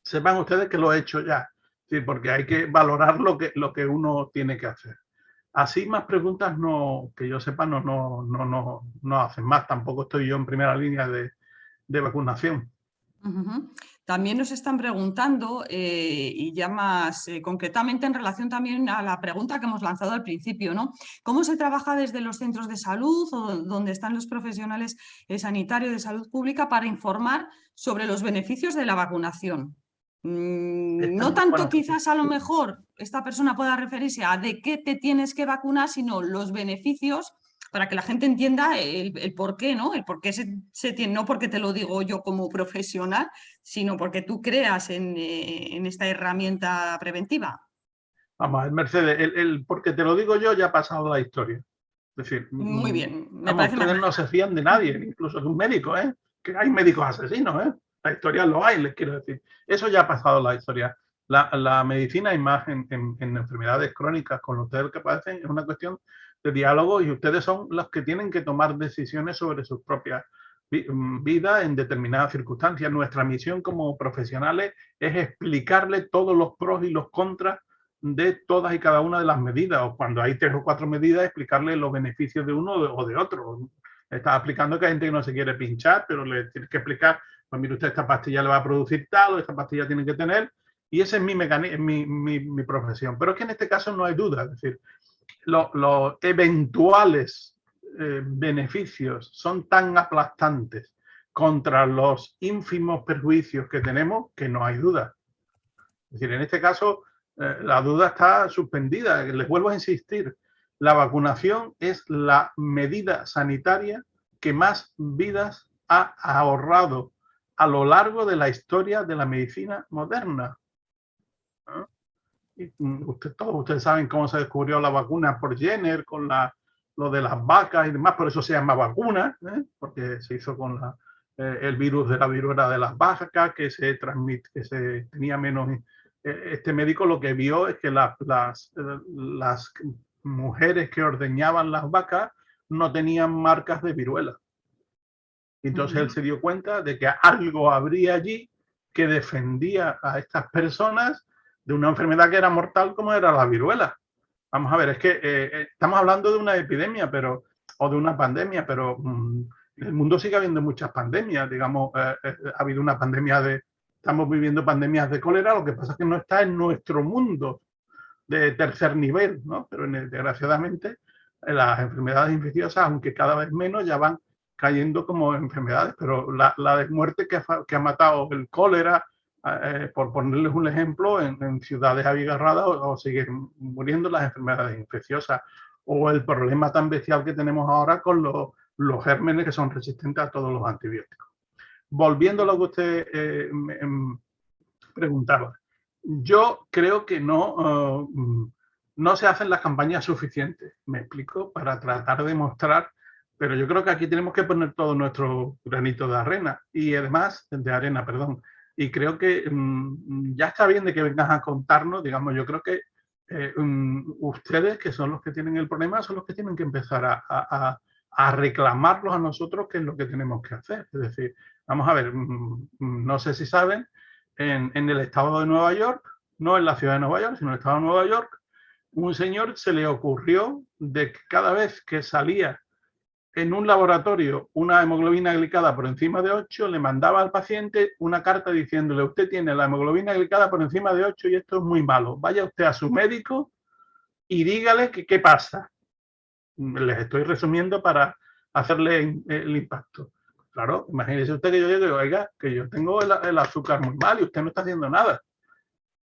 sepan ustedes que lo he hecho ya. Sí, porque hay que valorar lo que uno tiene que hacer. Así más preguntas no, que yo sepa, no hacen más. Tampoco estoy yo en primera línea de vacunación. También nos están preguntando, y ya más concretamente en relación también a la pregunta que hemos lanzado al principio, ¿no? ¿Cómo se trabaja desde los centros de salud o donde están los profesionales sanitarios de salud pública para informar sobre los beneficios de la vacunación? No tanto quizás a lo mejor esta persona pueda referirse a de qué te tienes que vacunar, sino los beneficios para que la gente entienda el por qué, ¿no? El por qué se tiene, no porque te lo digo yo como profesional, sino porque tú creas en esta herramienta preventiva. Vamos, Mercedes, porque te lo digo yo ya ha pasado la historia. Es decir, muy bien, me parece ustedes no se fían de nadie, incluso de un médico, ¿eh? Que hay médicos asesinos, ¿eh? La historia lo hay, les quiero decir. Eso ya ha pasado la historia. La medicina y más en enfermedades crónicas con ustedes que padecen es una cuestión de diálogo, y ustedes son los que tienen que tomar decisiones sobre sus propias vidas en determinadas circunstancias. Nuestra misión como profesionales es explicarle todos los pros y los contras de todas y cada una de las medidas, o cuando hay 3 o 4 medidas, explicarle los beneficios de uno o de otro. Estaba explicando que hay gente que no se quiere pinchar, pero le tienes que explicar, pues mire usted, esta pastilla le va a producir tal, o esta pastilla tiene que tener, y ese es mi profesión. Pero es que en este caso no hay duda, es decir, los eventuales beneficios son tan aplastantes contra los ínfimos perjuicios que tenemos que no hay duda. Es decir, en este caso la duda está suspendida. Les vuelvo a insistir, la vacunación es la medida sanitaria que más vidas ha ahorrado a lo largo de la historia de la medicina moderna. Todos ustedes saben cómo se descubrió la vacuna por Jenner, con lo de las vacas y demás, por eso se llama vacuna, porque se hizo con el virus de la viruela de las vacas, que se tenía menos. Este médico lo que vio es que las mujeres que ordeñaban las vacas no tenían marcas de viruela. Entonces él se dio cuenta de que algo habría allí que defendía a estas personas de una enfermedad que era mortal como era la viruela. Vamos a ver, es que estamos hablando de una epidemia, pero o de una pandemia, pero en el mundo sigue habiendo muchas pandemias, digamos, ha habido una pandemia estamos viviendo pandemias de cólera, lo que pasa es que no está en nuestro mundo de tercer nivel, ¿no? Pero desgraciadamente las enfermedades infecciosas, aunque cada vez menos, ya van cayendo como enfermedades, pero la de muerte que ha matado el cólera, por ponerles un ejemplo, en ciudades abigarradas o siguen muriendo las enfermedades infecciosas, o el problema tan bestial que tenemos ahora con los gérmenes que son resistentes a todos los antibióticos. Volviendo a lo que usted me preguntaba, yo creo que no se hacen las campañas suficientes, me explico, para tratar de mostrar, pero yo creo que aquí tenemos que poner todo nuestro granito de arena, y además, y creo que ya está bien de que vengan a contarnos, digamos, yo creo que ustedes, que son los que tienen el problema, son los que tienen que empezar a reclamarlos a nosotros qué es lo que tenemos que hacer. Es decir, vamos a ver, no sé si saben, en el estado de Nueva York, no en la ciudad de Nueva York, sino en el estado de Nueva York, un señor se le ocurrió de que cada vez que salía en un laboratorio una hemoglobina glicada por encima de 8, le mandaba al paciente una carta diciéndole: usted tiene la hemoglobina glicada por encima de 8 y esto es muy malo. Vaya usted a su médico y dígale que qué pasa. Les estoy resumiendo para hacerle el impacto. Claro, imagínese usted que yo digo, oiga, que yo tengo el azúcar muy mal y usted no está haciendo nada.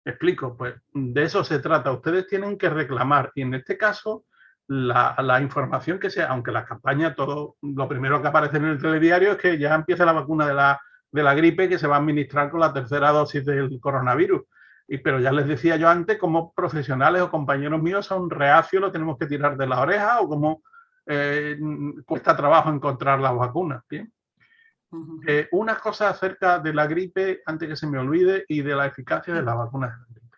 Explico, pues de eso se trata. Ustedes tienen que reclamar, y en este caso la información que sea, aunque la campaña, todo lo primero que aparece en el telediario es que ya empieza la vacuna de la gripe que se va a administrar con la tercera dosis del coronavirus. Pero ya les decía yo antes, como profesionales o compañeros míos son reacios, lo tenemos que tirar de la oreja, o como cuesta trabajo encontrar las vacunas. Bien. Una cosa acerca de la gripe, antes que se me olvide, y de la eficacia de las vacunas de la gripe.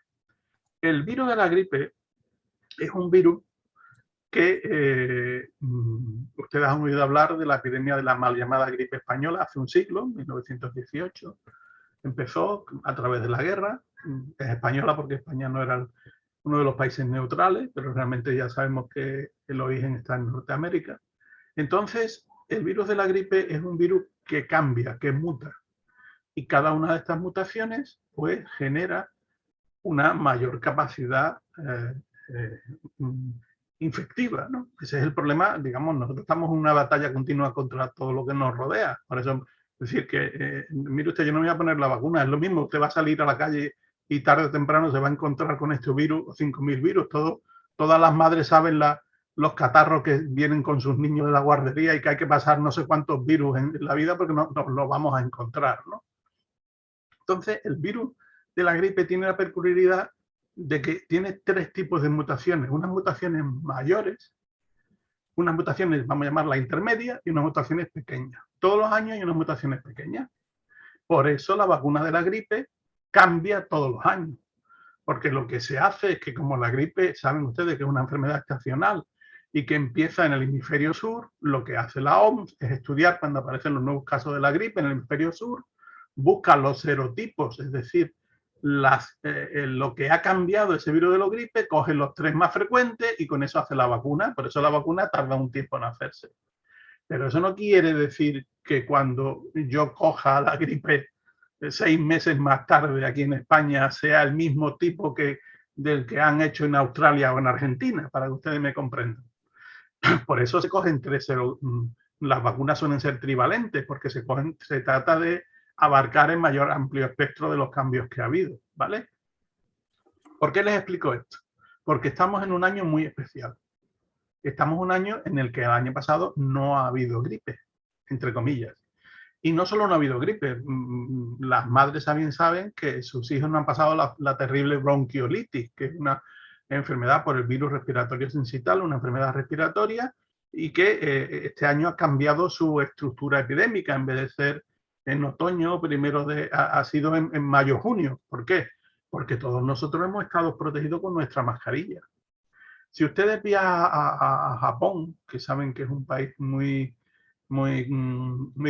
El virus de la gripe es un virus que ustedes han oído hablar de la epidemia de la mal llamada gripe española hace un siglo, 1918. Empezó a través de la guerra. Es española porque España no era uno de los países neutrales, pero realmente ya sabemos que el origen está en Norteamérica. Entonces, el virus de la gripe es un virus que cambia, que muta. Y cada una de estas mutaciones pues genera una mayor capacidad infectiva, ¿no? Ese es el problema, digamos, nosotros estamos en una batalla continua contra todo lo que nos rodea. Por eso, es decir, que, mire usted, yo no me voy a poner la vacuna, es lo mismo, usted va a salir a la calle y tarde o temprano se va a encontrar con este virus, o 5.000 virus, todas las madres saben los catarros que vienen con sus niños de la guardería y que hay que pasar no sé cuántos virus en la vida porque no los vamos a encontrar, ¿no? Entonces, el virus de la gripe tiene la peculiaridad de que tiene 3 tipos de mutaciones. Unas mutaciones mayores, unas mutaciones, vamos a llamarlas intermedias, y unas mutaciones pequeñas. Todos los años hay unas mutaciones pequeñas. Por eso la vacuna de la gripe cambia todos los años. Porque lo que se hace es que, como la gripe, saben ustedes que es una enfermedad estacional y que empieza en el hemisferio sur, lo que hace la OMS es estudiar cuando aparecen los nuevos casos de la gripe en el hemisferio sur, busca los serotipos, es decir, lo que ha cambiado ese virus de la gripe, coge los 3 más frecuentes y con eso hace la vacuna. Por eso la vacuna tarda un tiempo en hacerse. Pero eso no quiere decir que cuando yo coja la gripe 6 meses más tarde aquí en España sea el mismo tipo del que han hecho en Australia o en Argentina, para que ustedes me comprendan. Por eso se cogen 3. Las vacunas suelen ser trivalentes, porque se trata de abarcar el mayor amplio espectro de los cambios que ha habido, ¿vale? ¿Por qué les explico esto? Porque estamos en un año muy especial. Estamos en un año en el que el año pasado no ha habido gripe, entre comillas. Y no solo no ha habido gripe, las madres también saben que sus hijos no han pasado la terrible bronquiolitis, que es una enfermedad por el virus respiratorio sincitial, una enfermedad respiratoria, y que este año ha cambiado su estructura epidémica. En vez de ser en otoño, ha sido en mayo, junio. ¿Por qué? Porque todos nosotros hemos estado protegidos con nuestra mascarilla. Si ustedes viajan a Japón, que saben que es un país muy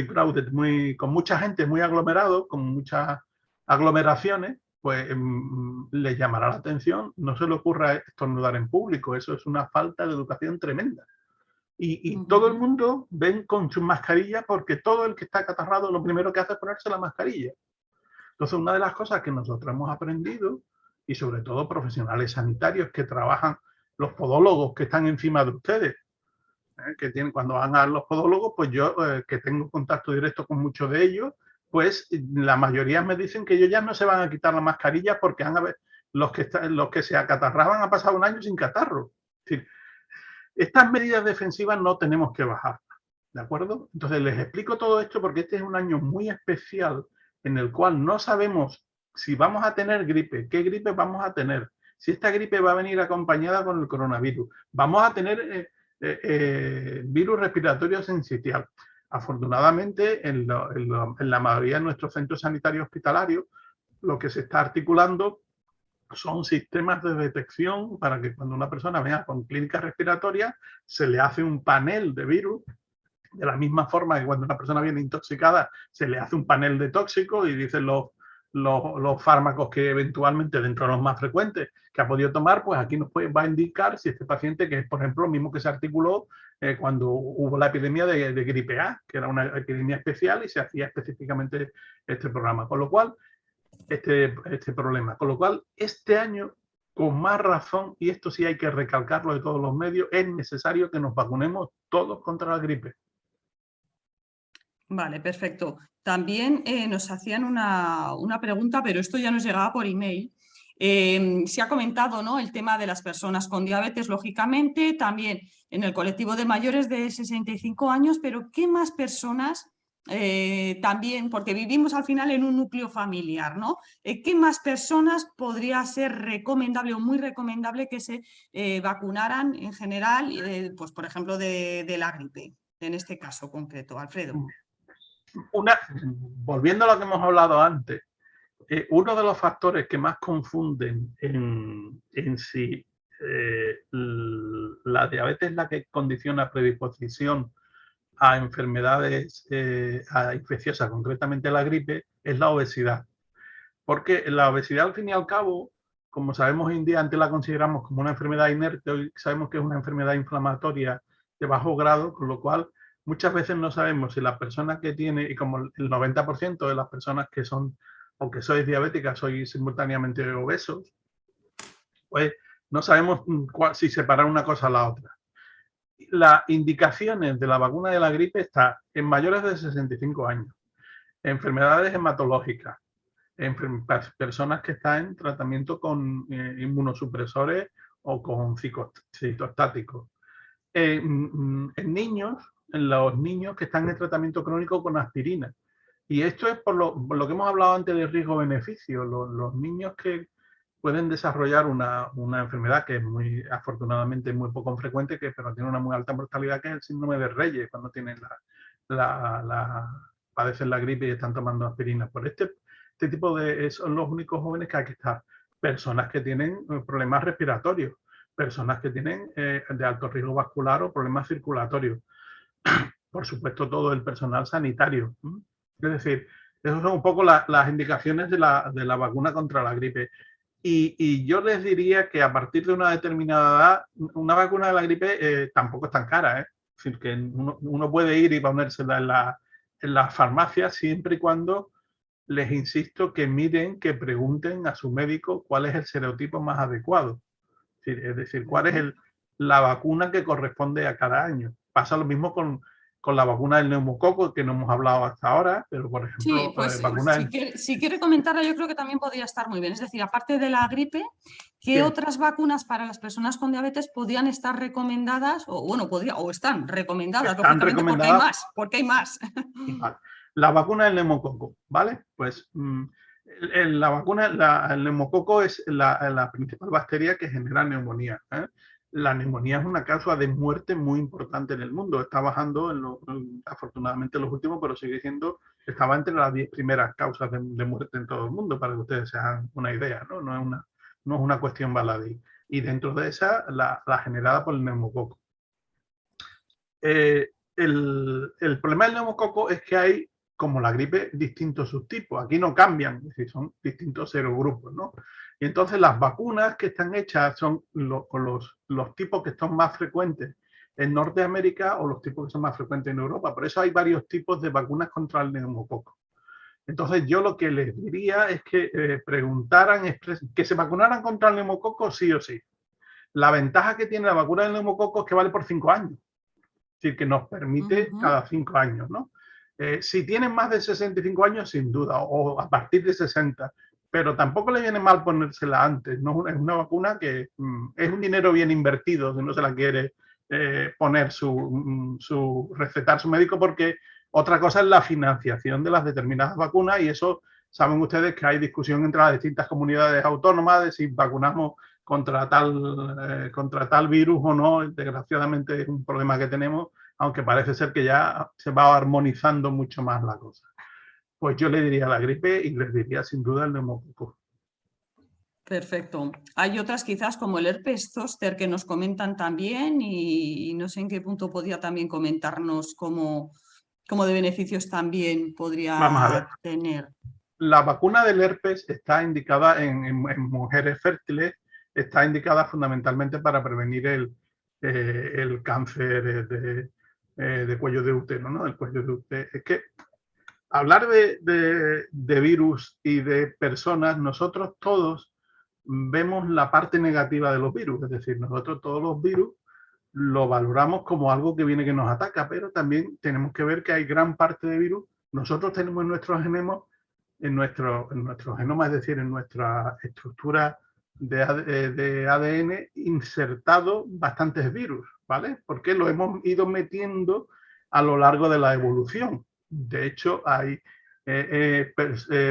crowded, con mucha gente, muy aglomerado, con muchas aglomeraciones, pues les llamará la atención. No se le ocurra estornudar en público, eso es una falta de educación tremenda. Y todo el mundo ven con sus mascarillas porque todo el que está acatarrado lo primero que hace es ponerse la mascarilla. Entonces, una de las cosas que nosotros hemos aprendido, y sobre todo profesionales sanitarios que trabajan, los podólogos que están encima de ustedes, que tienen, cuando van a los podólogos, pues yo que tengo contacto directo con muchos de ellos, pues la mayoría me dicen que ellos ya no se van a quitar la mascarilla porque los que se acatarraban han pasado un año sin catarro. Es decir, estas medidas defensivas no tenemos que bajar, ¿de acuerdo? Entonces les explico todo esto porque este es un año muy especial en el cual no sabemos si vamos a tener gripe, qué gripe vamos a tener, si esta gripe va a venir acompañada con el coronavirus, vamos a tener virus respiratorio sincitial. Afortunadamente, en la mayoría de nuestros centros sanitarios hospitalarios, lo que se está articulando son sistemas de detección para que cuando una persona venga con clínica respiratoria se le hace un panel de virus, de la misma forma que cuando una persona viene intoxicada se le hace un panel de tóxicos y dicen los fármacos que eventualmente, dentro de los más frecuentes que ha podido tomar, pues aquí nos va a indicar si este paciente, que es por ejemplo lo mismo que se articuló cuando hubo la epidemia de gripe A, que era una epidemia especial y se hacía específicamente este programa, con lo cual este problema. Con lo cual, este año, con más razón, y esto sí hay que recalcarlo de todos los medios, es necesario que nos vacunemos todos contra la gripe. Vale, perfecto. También nos hacían una pregunta, pero esto ya nos llegaba por email. Se ha comentado, ¿no?, el tema de las personas con diabetes, lógicamente, también en el colectivo de mayores de 65 años, pero ¿qué más personas también, porque vivimos al final en un núcleo familiar, ¿no? ¿Qué más personas podría ser recomendable o muy recomendable que se vacunaran en general, pues por ejemplo, de la gripe, en este caso concreto, Alfredo? Volviendo a lo que hemos hablado antes, uno de los factores que más confunden en si la diabetes es la que condiciona predisposición a enfermedades infecciosas, concretamente la gripe, es la obesidad. Porque la obesidad, al fin y al cabo, como sabemos hoy en día, antes la consideramos como una enfermedad inerte, hoy sabemos que es una enfermedad inflamatoria de bajo grado, con lo cual muchas veces no sabemos si la persona que tiene, y como el 90% de las personas que son o que sois diabéticas sois simultáneamente obesos, pues no sabemos si separar una cosa a la otra. Las indicaciones de la vacuna de la gripe están en mayores de 65 años, enfermedades hematológicas, en personas que están en tratamiento con inmunosupresores o con citostáticos. En niños, en los niños que están en tratamiento crónico con aspirina. Y esto es por lo que hemos hablado antes de riesgo-beneficio. Los niños que pueden desarrollar una enfermedad que es muy, afortunadamente, muy poco frecuente, pero tiene una muy alta mortalidad, que es el síndrome de Reyes, cuando tienen padecen la gripe y están tomando aspirina. Por este tipo son los únicos jóvenes que hay que estar. Personas que tienen problemas respiratorios, personas que tienen de alto riesgo vascular o problemas circulatorios. Por supuesto, todo el personal sanitario. Es decir, esas son un poco las indicaciones de la vacuna contra la gripe. Y yo les diría que a partir de una determinada edad, una vacuna de la gripe tampoco es tan cara. Es decir, que uno puede ir y ponérsela en la farmacia siempre y cuando les insisto que miren, que pregunten a su médico cuál es el serotipo más adecuado. Es decir, cuál es la vacuna que corresponde a cada año. Pasa lo mismo con la vacuna del neumococo, que no hemos hablado hasta ahora, pero por ejemplo, sí, pues si quiere comentarla, yo creo que también podría estar muy bien. Es decir, aparte de la gripe, ¿qué otras vacunas para las personas con diabetes podrían estar recomendadas? O bueno, o están recomendadas, lógicamente, porque hay más. Vale. La vacuna del neumococo, ¿vale? Pues la vacuna, el neumococo es la principal bacteria que genera neumonía. La neumonía es una causa de muerte muy importante en el mundo. Está bajando, afortunadamente, en los últimos, pero sigue siendo, estaba entre las 10 primeras causas de muerte en todo el mundo, para que ustedes se hagan una idea, ¿no? No es una cuestión baladí. Y dentro de esa, la generada por el neumococo. El problema del neumococo es que hay, como la gripe, distintos subtipos. Aquí no cambian, es decir, son distintos serogrupos, ¿no? Y entonces las vacunas que están hechas son con los tipos que son más frecuentes en Norteamérica o los tipos que son más frecuentes en Europa. Por eso hay varios tipos de vacunas contra el neumococo. Entonces yo lo que les diría es que preguntaran, que se vacunaran contra el neumococo sí o sí. La ventaja que tiene la vacuna del neumococo es que vale por 5 años. Es decir, que nos permite cada 5 años, ¿no? Si tienen más de 65 años, sin duda, o a partir de 60, pero tampoco le viene mal ponérsela antes, ¿no? Es una vacuna que es un dinero bien invertido, si no se la quiere poner recetar su médico, porque otra cosa es la financiación de las determinadas vacunas, y eso saben ustedes que hay discusión entre las distintas comunidades autónomas de si vacunamos contra tal virus o no. Desgraciadamente es un problema que tenemos, aunque parece ser que ya se va armonizando mucho más la cosa. Pues yo le diría la gripe y les diría sin duda el neumococo. Perfecto. Hay otras quizás como el herpes zóster que nos comentan también y no sé en qué punto podría también comentarnos cómo de beneficios también Vamos a ver. podría tener. La vacuna del herpes está indicada en mujeres fértiles, está indicada fundamentalmente para prevenir el cáncer de cuello de útero, ¿no? El cuello de útero. Es que hablar de virus y de personas, nosotros todos vemos la parte negativa de los virus, es decir, nosotros todos los virus lo valoramos como algo que viene que nos ataca, pero también tenemos que ver que hay gran parte de virus. Nosotros tenemos en nuestros genomas, en nuestro genoma, es decir, en nuestra estructura de ADN, insertado bastantes virus, ¿vale? Porque lo hemos ido metiendo a lo largo de la evolución. De hecho, hay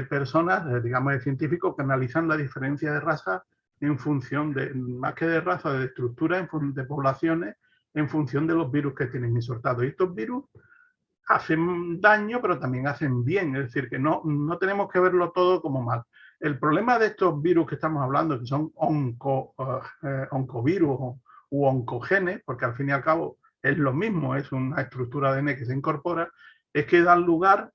personas, digamos, científicos que analizan la diferencia de raza en función de, más que de raza, de estructura, de poblaciones, en función de los virus que tienen insertados. Y estos virus hacen daño, pero también hacen bien. Es decir, que no tenemos que verlo todo como mal. El problema de estos virus que estamos hablando, que son oncovirus u oncogenes, porque al fin y al cabo es lo mismo, es una estructura de ADN que se incorpora, es que dan lugar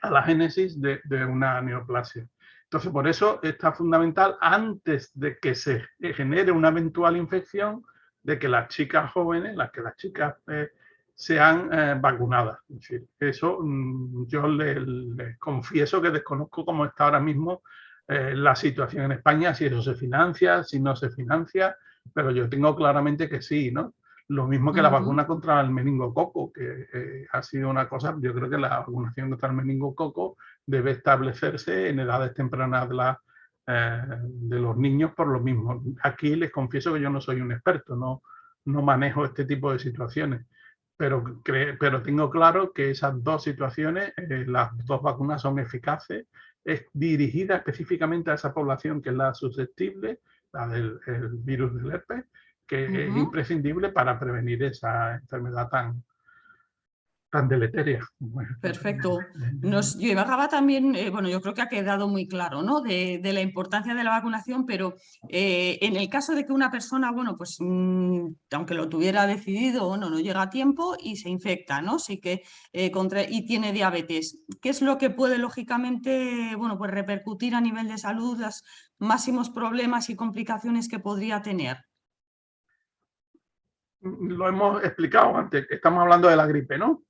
a la génesis de una neoplasia. Entonces, por eso está fundamental, antes de que se genere una eventual infección, de que las chicas jóvenes, las chicas sean vacunadas. Es decir, eso yo les confieso que desconozco cómo está ahora mismo la situación en España, si eso se financia, si no se financia, pero yo tengo claramente que sí, ¿no? Lo mismo que la vacuna contra el meningococo, que ha sido una cosa, yo creo que la vacunación contra el meningococo debe establecerse en edades tempranas de los niños por lo mismo. Aquí les confieso que yo no soy un experto, no manejo este tipo de situaciones, pero tengo claro que esas dos situaciones, las dos vacunas son eficaces, es dirigida específicamente a esa población que es la susceptible, la del virus del herpes, que es imprescindible para prevenir esa enfermedad tan deleteria. Perfecto. Nos llevaba también, bueno, yo creo que ha quedado muy claro, ¿no? De la importancia de la vacunación, pero en el caso de que una persona, bueno, pues aunque lo tuviera decidido, bueno, no llega a tiempo y se infecta, ¿no? Sí que y tiene diabetes. ¿Qué es lo que puede, lógicamente, bueno, pues repercutir a nivel de salud, los máximos problemas y complicaciones que podría tener? Lo hemos explicado antes, estamos hablando de la gripe, ¿no?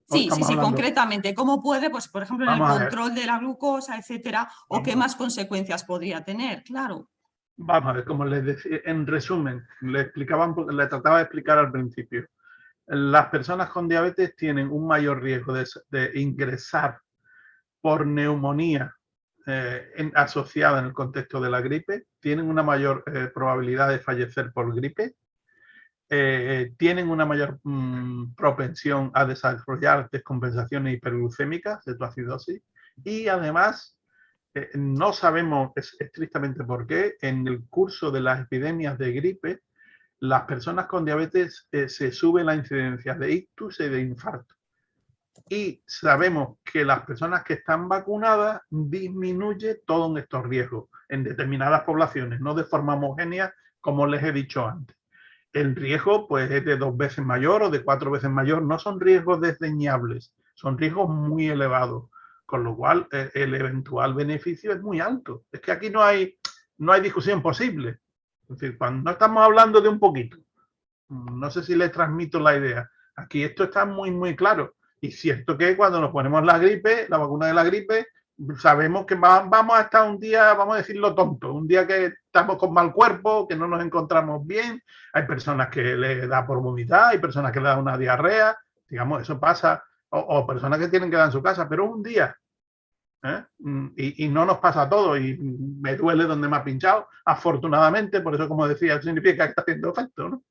Sí, concretamente. ¿Cómo puede, pues, por ejemplo, en el control de la glucosa, etcétera, o qué más consecuencias podría tener? Claro. Vamos a ver, como les decía, en resumen, le trataba de explicar al principio. Las personas con diabetes tienen un mayor riesgo de ingresar por neumonía asociada en el contexto de la gripe, tienen una mayor probabilidad de fallecer por gripe, tienen una mayor propensión a desarrollar descompensaciones hiperglucémicas, cetoacidosis, y además no sabemos estrictamente por qué, en el curso de las epidemias de gripe, las personas con diabetes se sube la incidencia de ictus y de infarto. Y sabemos que las personas que están vacunadas disminuye todos estos riesgos en determinadas poblaciones, no de forma homogénea, como les he dicho antes. El riesgo pues, es de 2 veces mayor o de 4 veces mayor. No son riesgos desdeñables, son riesgos muy elevados, con lo cual el eventual beneficio es muy alto. Es que aquí no hay discusión posible. Es decir, cuando no estamos hablando de un poquito, No sé si les transmito la idea. Aquí esto está muy, muy claro. Y cierto que cuando nos ponemos la gripe, la vacuna de la gripe, sabemos que vamos a estar un día, vamos a decirlo tonto, un día que estamos con mal cuerpo, que no nos encontramos bien. Hay personas que le da por vomitar, hay personas que le da una diarrea, digamos, eso pasa. O personas que tienen que dar en su casa, pero un día. Y no nos pasa a todos y me duele donde me ha pinchado, afortunadamente, por eso, como decía, significa que está haciendo efecto, ¿no?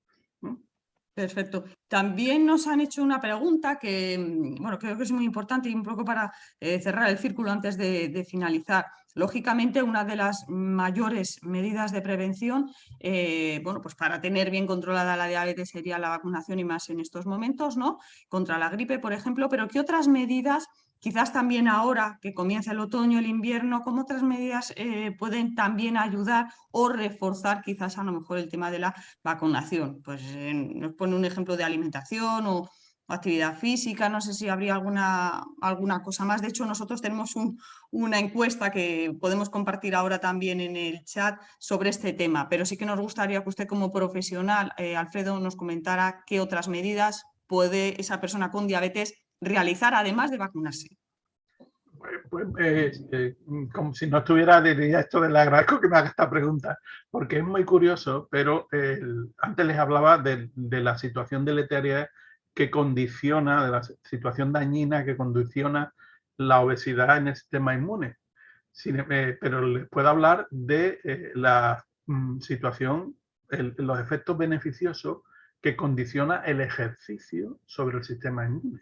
Perfecto. También nos han hecho una pregunta que, bueno, creo que es muy importante y un poco para cerrar el círculo antes de finalizar. Lógicamente, una de las mayores medidas de prevención, bueno, pues para tener bien controlada la diabetes sería la vacunación y más en estos momentos, ¿no? Contra la gripe, por ejemplo, pero ¿qué otras medidas? Quizás también ahora que comienza el otoño, el invierno, ¿cómo otras medidas pueden también ayudar o reforzar quizás a lo mejor el tema de la vacunación? Pues nos pone un ejemplo de alimentación o actividad física, no sé si habría alguna cosa más. De hecho, nosotros tenemos una encuesta que podemos compartir ahora también en el chat sobre este tema, pero sí que nos gustaría que usted como profesional, Alfredo, nos comentara qué otras medidas puede esa persona con diabetes realizar además de vacunarse. Como si no estuviera, diría esto, le agradezco que me haga esta pregunta, porque es muy curioso, pero antes les hablaba de la situación deleteria que condiciona, de la situación dañina que condiciona la obesidad en el sistema inmune. Pero les puedo hablar de la situación, los efectos beneficiosos que condiciona el ejercicio sobre el sistema inmune.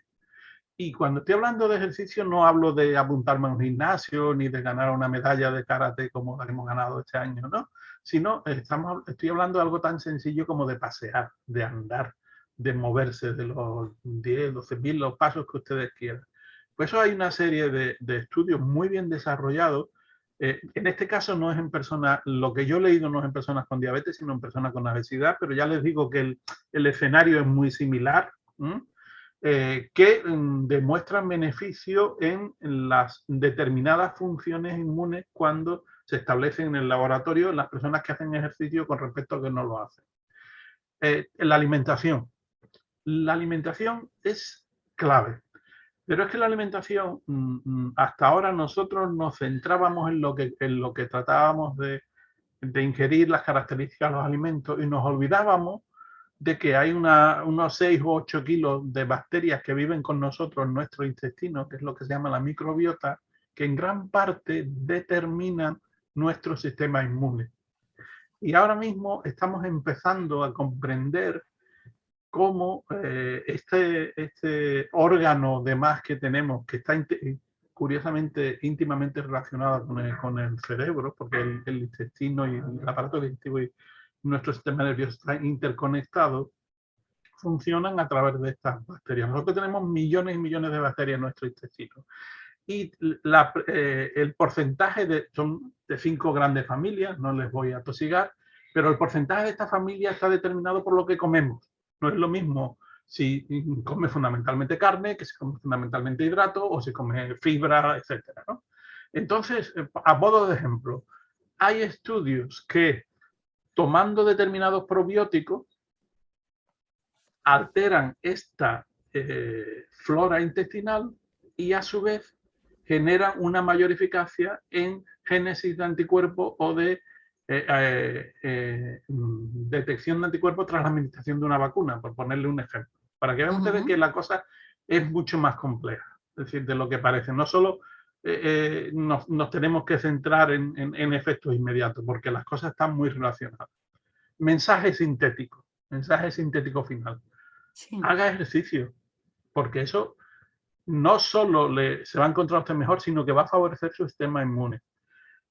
Y cuando estoy hablando de ejercicio no hablo de apuntarme a un gimnasio ni de ganar una medalla de karate como la que hemos ganado este año, ¿no? Sino estoy hablando de algo tan sencillo como de pasear, de andar, de moverse, de los 10, 12.000 los pasos que ustedes quieran. Por eso hay una serie de estudios muy bien desarrollados. En este caso no es en personas, lo que yo he leído no es en personas con diabetes, sino en personas con obesidad, pero ya les digo que el escenario es muy similar. Que demuestran beneficio en las determinadas funciones inmunes cuando se establecen en el laboratorio en las personas que hacen ejercicio con respecto a que no lo hacen. La alimentación. La alimentación es clave, pero es que la alimentación, hasta ahora nosotros nos centrábamos en lo que tratábamos de ingerir las características de los alimentos y nos olvidábamos de que hay unos 6 o 8 kilos de bacterias que viven con nosotros en nuestro intestino, que es lo que se llama la microbiota, que en gran parte determinan nuestro sistema inmune. Y ahora mismo estamos empezando a comprender cómo este órgano de más que tenemos, que está curiosamente íntimamente relacionado con el cerebro, porque el intestino y el aparato digestivo y nuestro sistema nervioso están interconectados, funcionan a través de estas bacterias. Nosotros tenemos millones y millones de bacterias en nuestro intestino. Y el porcentaje son de 5 grandes familias, no les voy a tosigar, pero el porcentaje de esta familia está determinado por lo que comemos. No es lo mismo si come fundamentalmente carne, que si come fundamentalmente hidrato, o si come fibra, etcétera, ¿no? Entonces, a modo de ejemplo, hay estudios que tomando determinados probióticos alteran esta flora intestinal y a su vez generan una mayor eficacia en génesis de anticuerpos o de detección de anticuerpos tras la administración de una vacuna, por ponerle un ejemplo. Para que vean ustedes que la cosa es mucho más compleja, es decir, de lo que parece. No solo nos tenemos que centrar en efectos inmediatos, porque las cosas están muy relacionadas. Mensaje sintético final. Sí. Haga ejercicio, porque eso no solo se va a encontrar usted mejor, sino que va a favorecer su sistema inmune.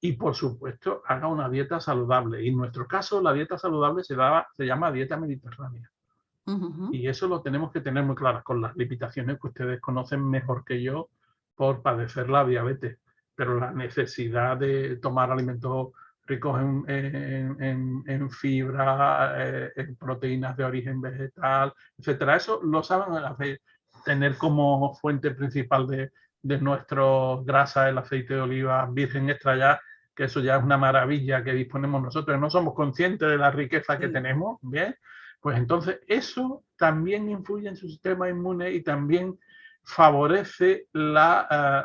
Y por supuesto, haga una dieta saludable. Y en nuestro caso, la dieta saludable se llama dieta mediterránea. Y eso lo tenemos que tener muy claro, con las limitaciones que ustedes conocen mejor que yo por padecer la diabetes. Pero la necesidad de tomar alimentos ricos en fibra, en proteínas de origen vegetal, etcétera. Eso lo saben hacer, tener como fuente principal de nuestra grasa el aceite de oliva virgen extra, ya, que eso ya es una maravilla que disponemos nosotros. No somos conscientes de la riqueza que tenemos, ¿bien? Pues entonces eso también influye en su sistema inmune y también favorece el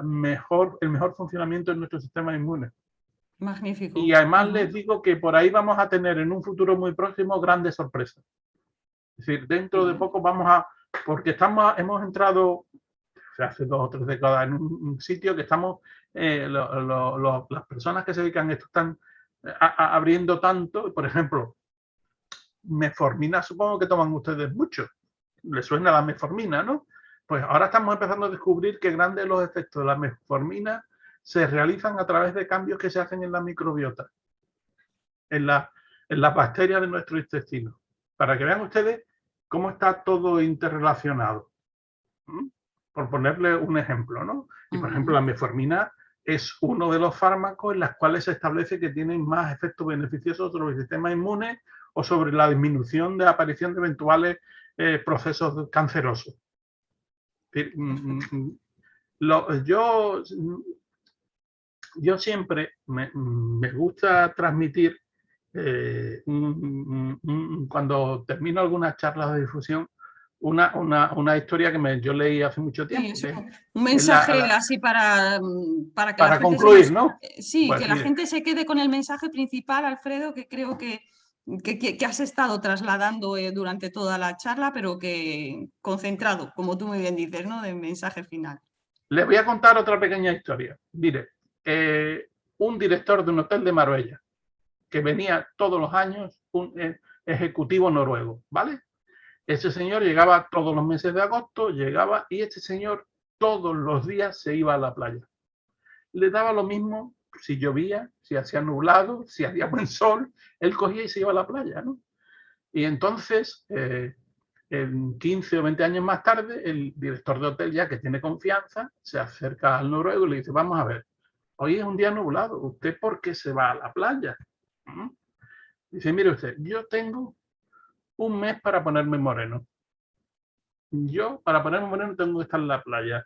mejor funcionamiento de nuestro sistema inmune. Y Magnífico. además les digo que por ahí vamos a tener en un futuro muy próximo grandes sorpresas. Es decir, dentro de poco porque hemos entrado hace 2 o 3 décadas en un sitio que estamos, las personas que se dedican a esto están abriendo tanto, por ejemplo, metformina, supongo que toman ustedes mucho, les suena la metformina, ¿no? Pues ahora estamos empezando a descubrir que grandes los efectos de la metformina se realizan a través de cambios que se hacen en la microbiota, en las bacterias de nuestro intestino, para que vean ustedes cómo está todo interrelacionado. Por ponerle un ejemplo, ¿no? Y por ejemplo, la metformina es uno de los fármacos en los cuales se establece que tienen más efectos beneficiosos sobre el sistema inmune o sobre la disminución de la aparición de eventuales procesos cancerosos. Yo siempre me gusta transmitir, cuando termino algunas charlas de difusión, una historia que yo leí hace mucho tiempo. Sí, un mensaje así para que la gente concluir, ¿no? Sí, pues que la gente se quede con el mensaje principal, Alfredo, que creo que has estado trasladando durante toda la charla, pero que concentrado, como tú muy bien dices, ¿no? Del mensaje final. Les voy a contar otra pequeña historia. Mire, un director de un hotel de Marbella, que venía todos los años, un ejecutivo noruego, ¿vale? Ese señor llegaba todos los meses de agosto, llegaba y este señor todos los días se iba a la playa. Le daba lo mismo si llovía, si hacía nublado, si hacía buen sol, él cogía y se iba a la playa, ¿no? Y entonces, 15 o 20 años más tarde, el director de hotel, ya que tiene confianza, se acerca al noruego y le dice, vamos a ver, hoy es un día nublado, ¿usted por qué se va a la playa? Dice, mire usted, yo tengo un mes para ponerme moreno. Yo, para ponerme moreno, tengo que estar en la playa.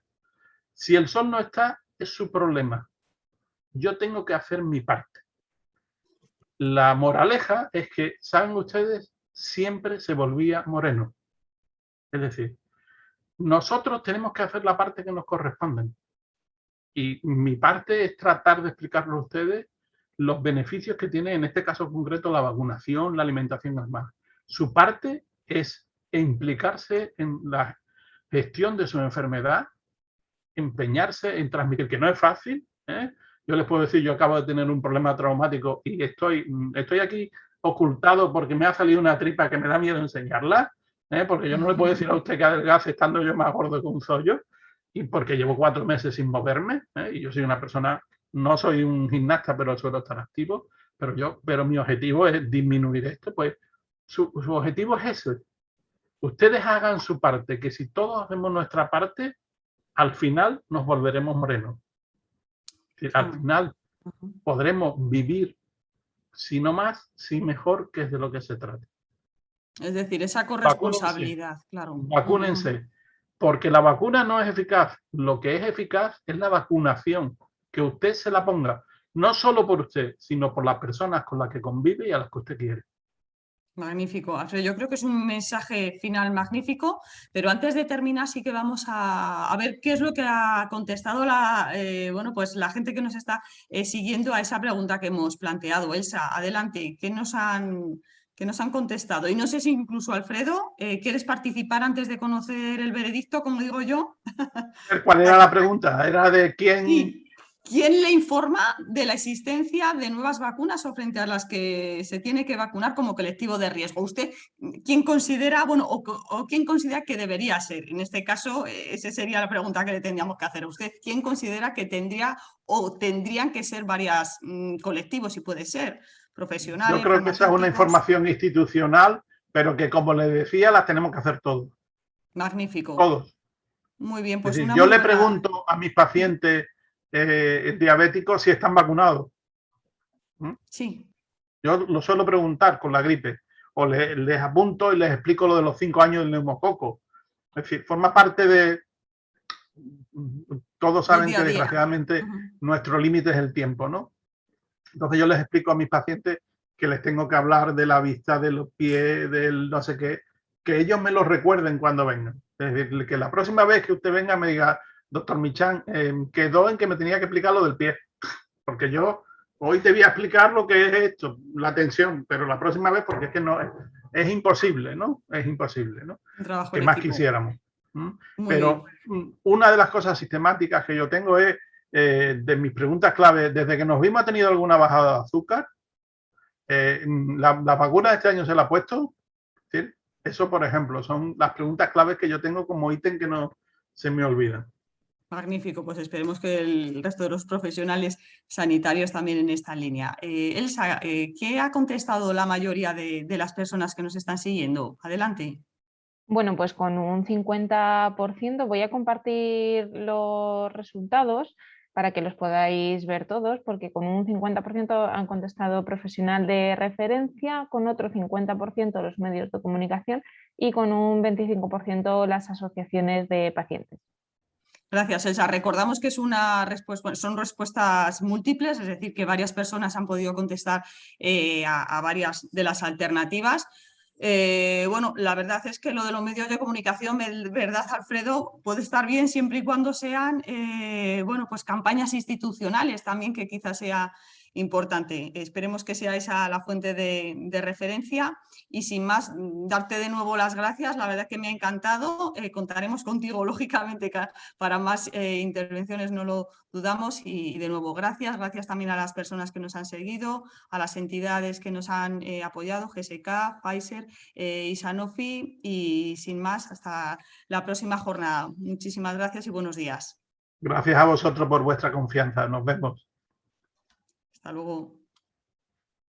Si el sol no está, es su problema. Yo tengo que hacer mi parte. La moraleja es que, ¿saben ustedes? Siempre se volvía moreno. Es decir, nosotros tenemos que hacer la parte que nos corresponde. Y mi parte es tratar de explicarle a ustedes los beneficios que tiene, en este caso concreto, la vacunación, la alimentación normal. Su parte es implicarse en la gestión de su enfermedad, empeñarse en transmitir, que no es fácil, ¿eh? Yo les puedo decir, yo acabo de tener un problema traumático y estoy aquí ocultado porque me ha salido una tripa que me da miedo enseñarla, porque yo no le puedo decir a usted que adelgace estando yo más gordo que un zollo, y porque llevo 4 meses sin moverme, y yo soy una persona, no soy un gimnasta, pero suelo estar activo, pero mi objetivo es disminuir esto, pues su objetivo es ese. Ustedes hagan su parte, que si todos hacemos nuestra parte, al final nos volveremos morenos. Al final podremos vivir, si no más, si mejor, que es de lo que se trata. Es decir, esa corresponsabilidad, claro. Vacúnense, porque la vacuna no es eficaz. Lo que es eficaz es la vacunación, que usted se la ponga, no solo por usted, sino por las personas con las que convive y a las que usted quiere. Magnífico, Alfredo. Yo creo que es un mensaje final magnífico, pero antes de terminar sí que vamos a ver qué es lo que ha contestado pues la gente que nos está siguiendo a esa pregunta que hemos planteado. Elsa, adelante, ¿qué nos han contestado? Y no sé si incluso, Alfredo, ¿quieres participar antes de conocer el veredicto, como digo yo? ¿Cuál era la pregunta? ¿Era de quién? Sí. ¿Quién le informa de la existencia de nuevas vacunas o frente a las que se tiene que vacunar como colectivo de riesgo? ¿Usted quién considera, o quién considera que debería ser? En este caso, esa sería la pregunta que le tendríamos que hacer a usted. ¿Quién considera que tendrían que ser varios colectivos, si puede ser? Profesionales. Yo creo que esa es una información institucional, pero que, como le decía, las tenemos que hacer todos. Magnífico. Todos. Muy bien, pues yo le pregunto a mis pacientes diabéticos si están vacunados. Sí. Yo lo suelo preguntar con la gripe, o les apunto y les explico lo de los 5 años del neumococo. Es decir, forma parte de... Todos saben que desgraciadamente nuestro límite es el tiempo, ¿no? Entonces yo les explico a mis pacientes que les tengo que hablar de la vista, de los pies, del no sé qué, que ellos me lo recuerden cuando vengan. Es decir, que la próxima vez que usted venga me diga, doctor Michan, quedó en que me tenía que explicar lo del pie, porque yo hoy te voy a explicar lo que es esto, la tensión, pero la próxima vez, porque es que no es imposible, ¿no? Es imposible, ¿no? Un trabajo Que en más equipo. quisiéramos. Muy Pero bien. una de las cosas sistemáticas que yo tengo es, de mis preguntas clave, desde que nos vimos, ¿ha tenido alguna bajada de azúcar? ¿La vacuna de este año se la ha puesto? ¿Sí? Eso, por ejemplo, son las preguntas claves que yo tengo como ítem que no se me olvidan. Magnífico, pues esperemos que el resto de los profesionales sanitarios también en esta línea. Elsa, ¿qué ha contestado la mayoría de las personas que nos están siguiendo? Adelante. Bueno, pues con un 50% voy a compartir los resultados para que los podáis ver todos, porque con un 50% han contestado profesional de referencia, con otro 50% los medios de comunicación y con un 25% las asociaciones de pacientes. Gracias, Elsa. Recordamos que es una respuesta, son respuestas múltiples, es decir, que varias personas han podido contestar a varias de las alternativas. Bueno, la verdad es que lo de los medios de comunicación, verdad, Alfredo, puede estar bien siempre y cuando sean bueno, pues campañas institucionales también, que quizás sea importante. Esperemos que sea esa la fuente de referencia y sin más, darte de nuevo las gracias. La verdad que me ha encantado. Contaremos contigo, lógicamente, para más intervenciones, no lo dudamos. Y de nuevo, gracias. Gracias también a las personas que nos han seguido, a las entidades que nos han apoyado, GSK, Pfizer y Sanofi. Y sin más, hasta la próxima jornada. Muchísimas gracias y buenos días. Gracias a vosotros por vuestra confianza. Nos vemos. Hasta luego.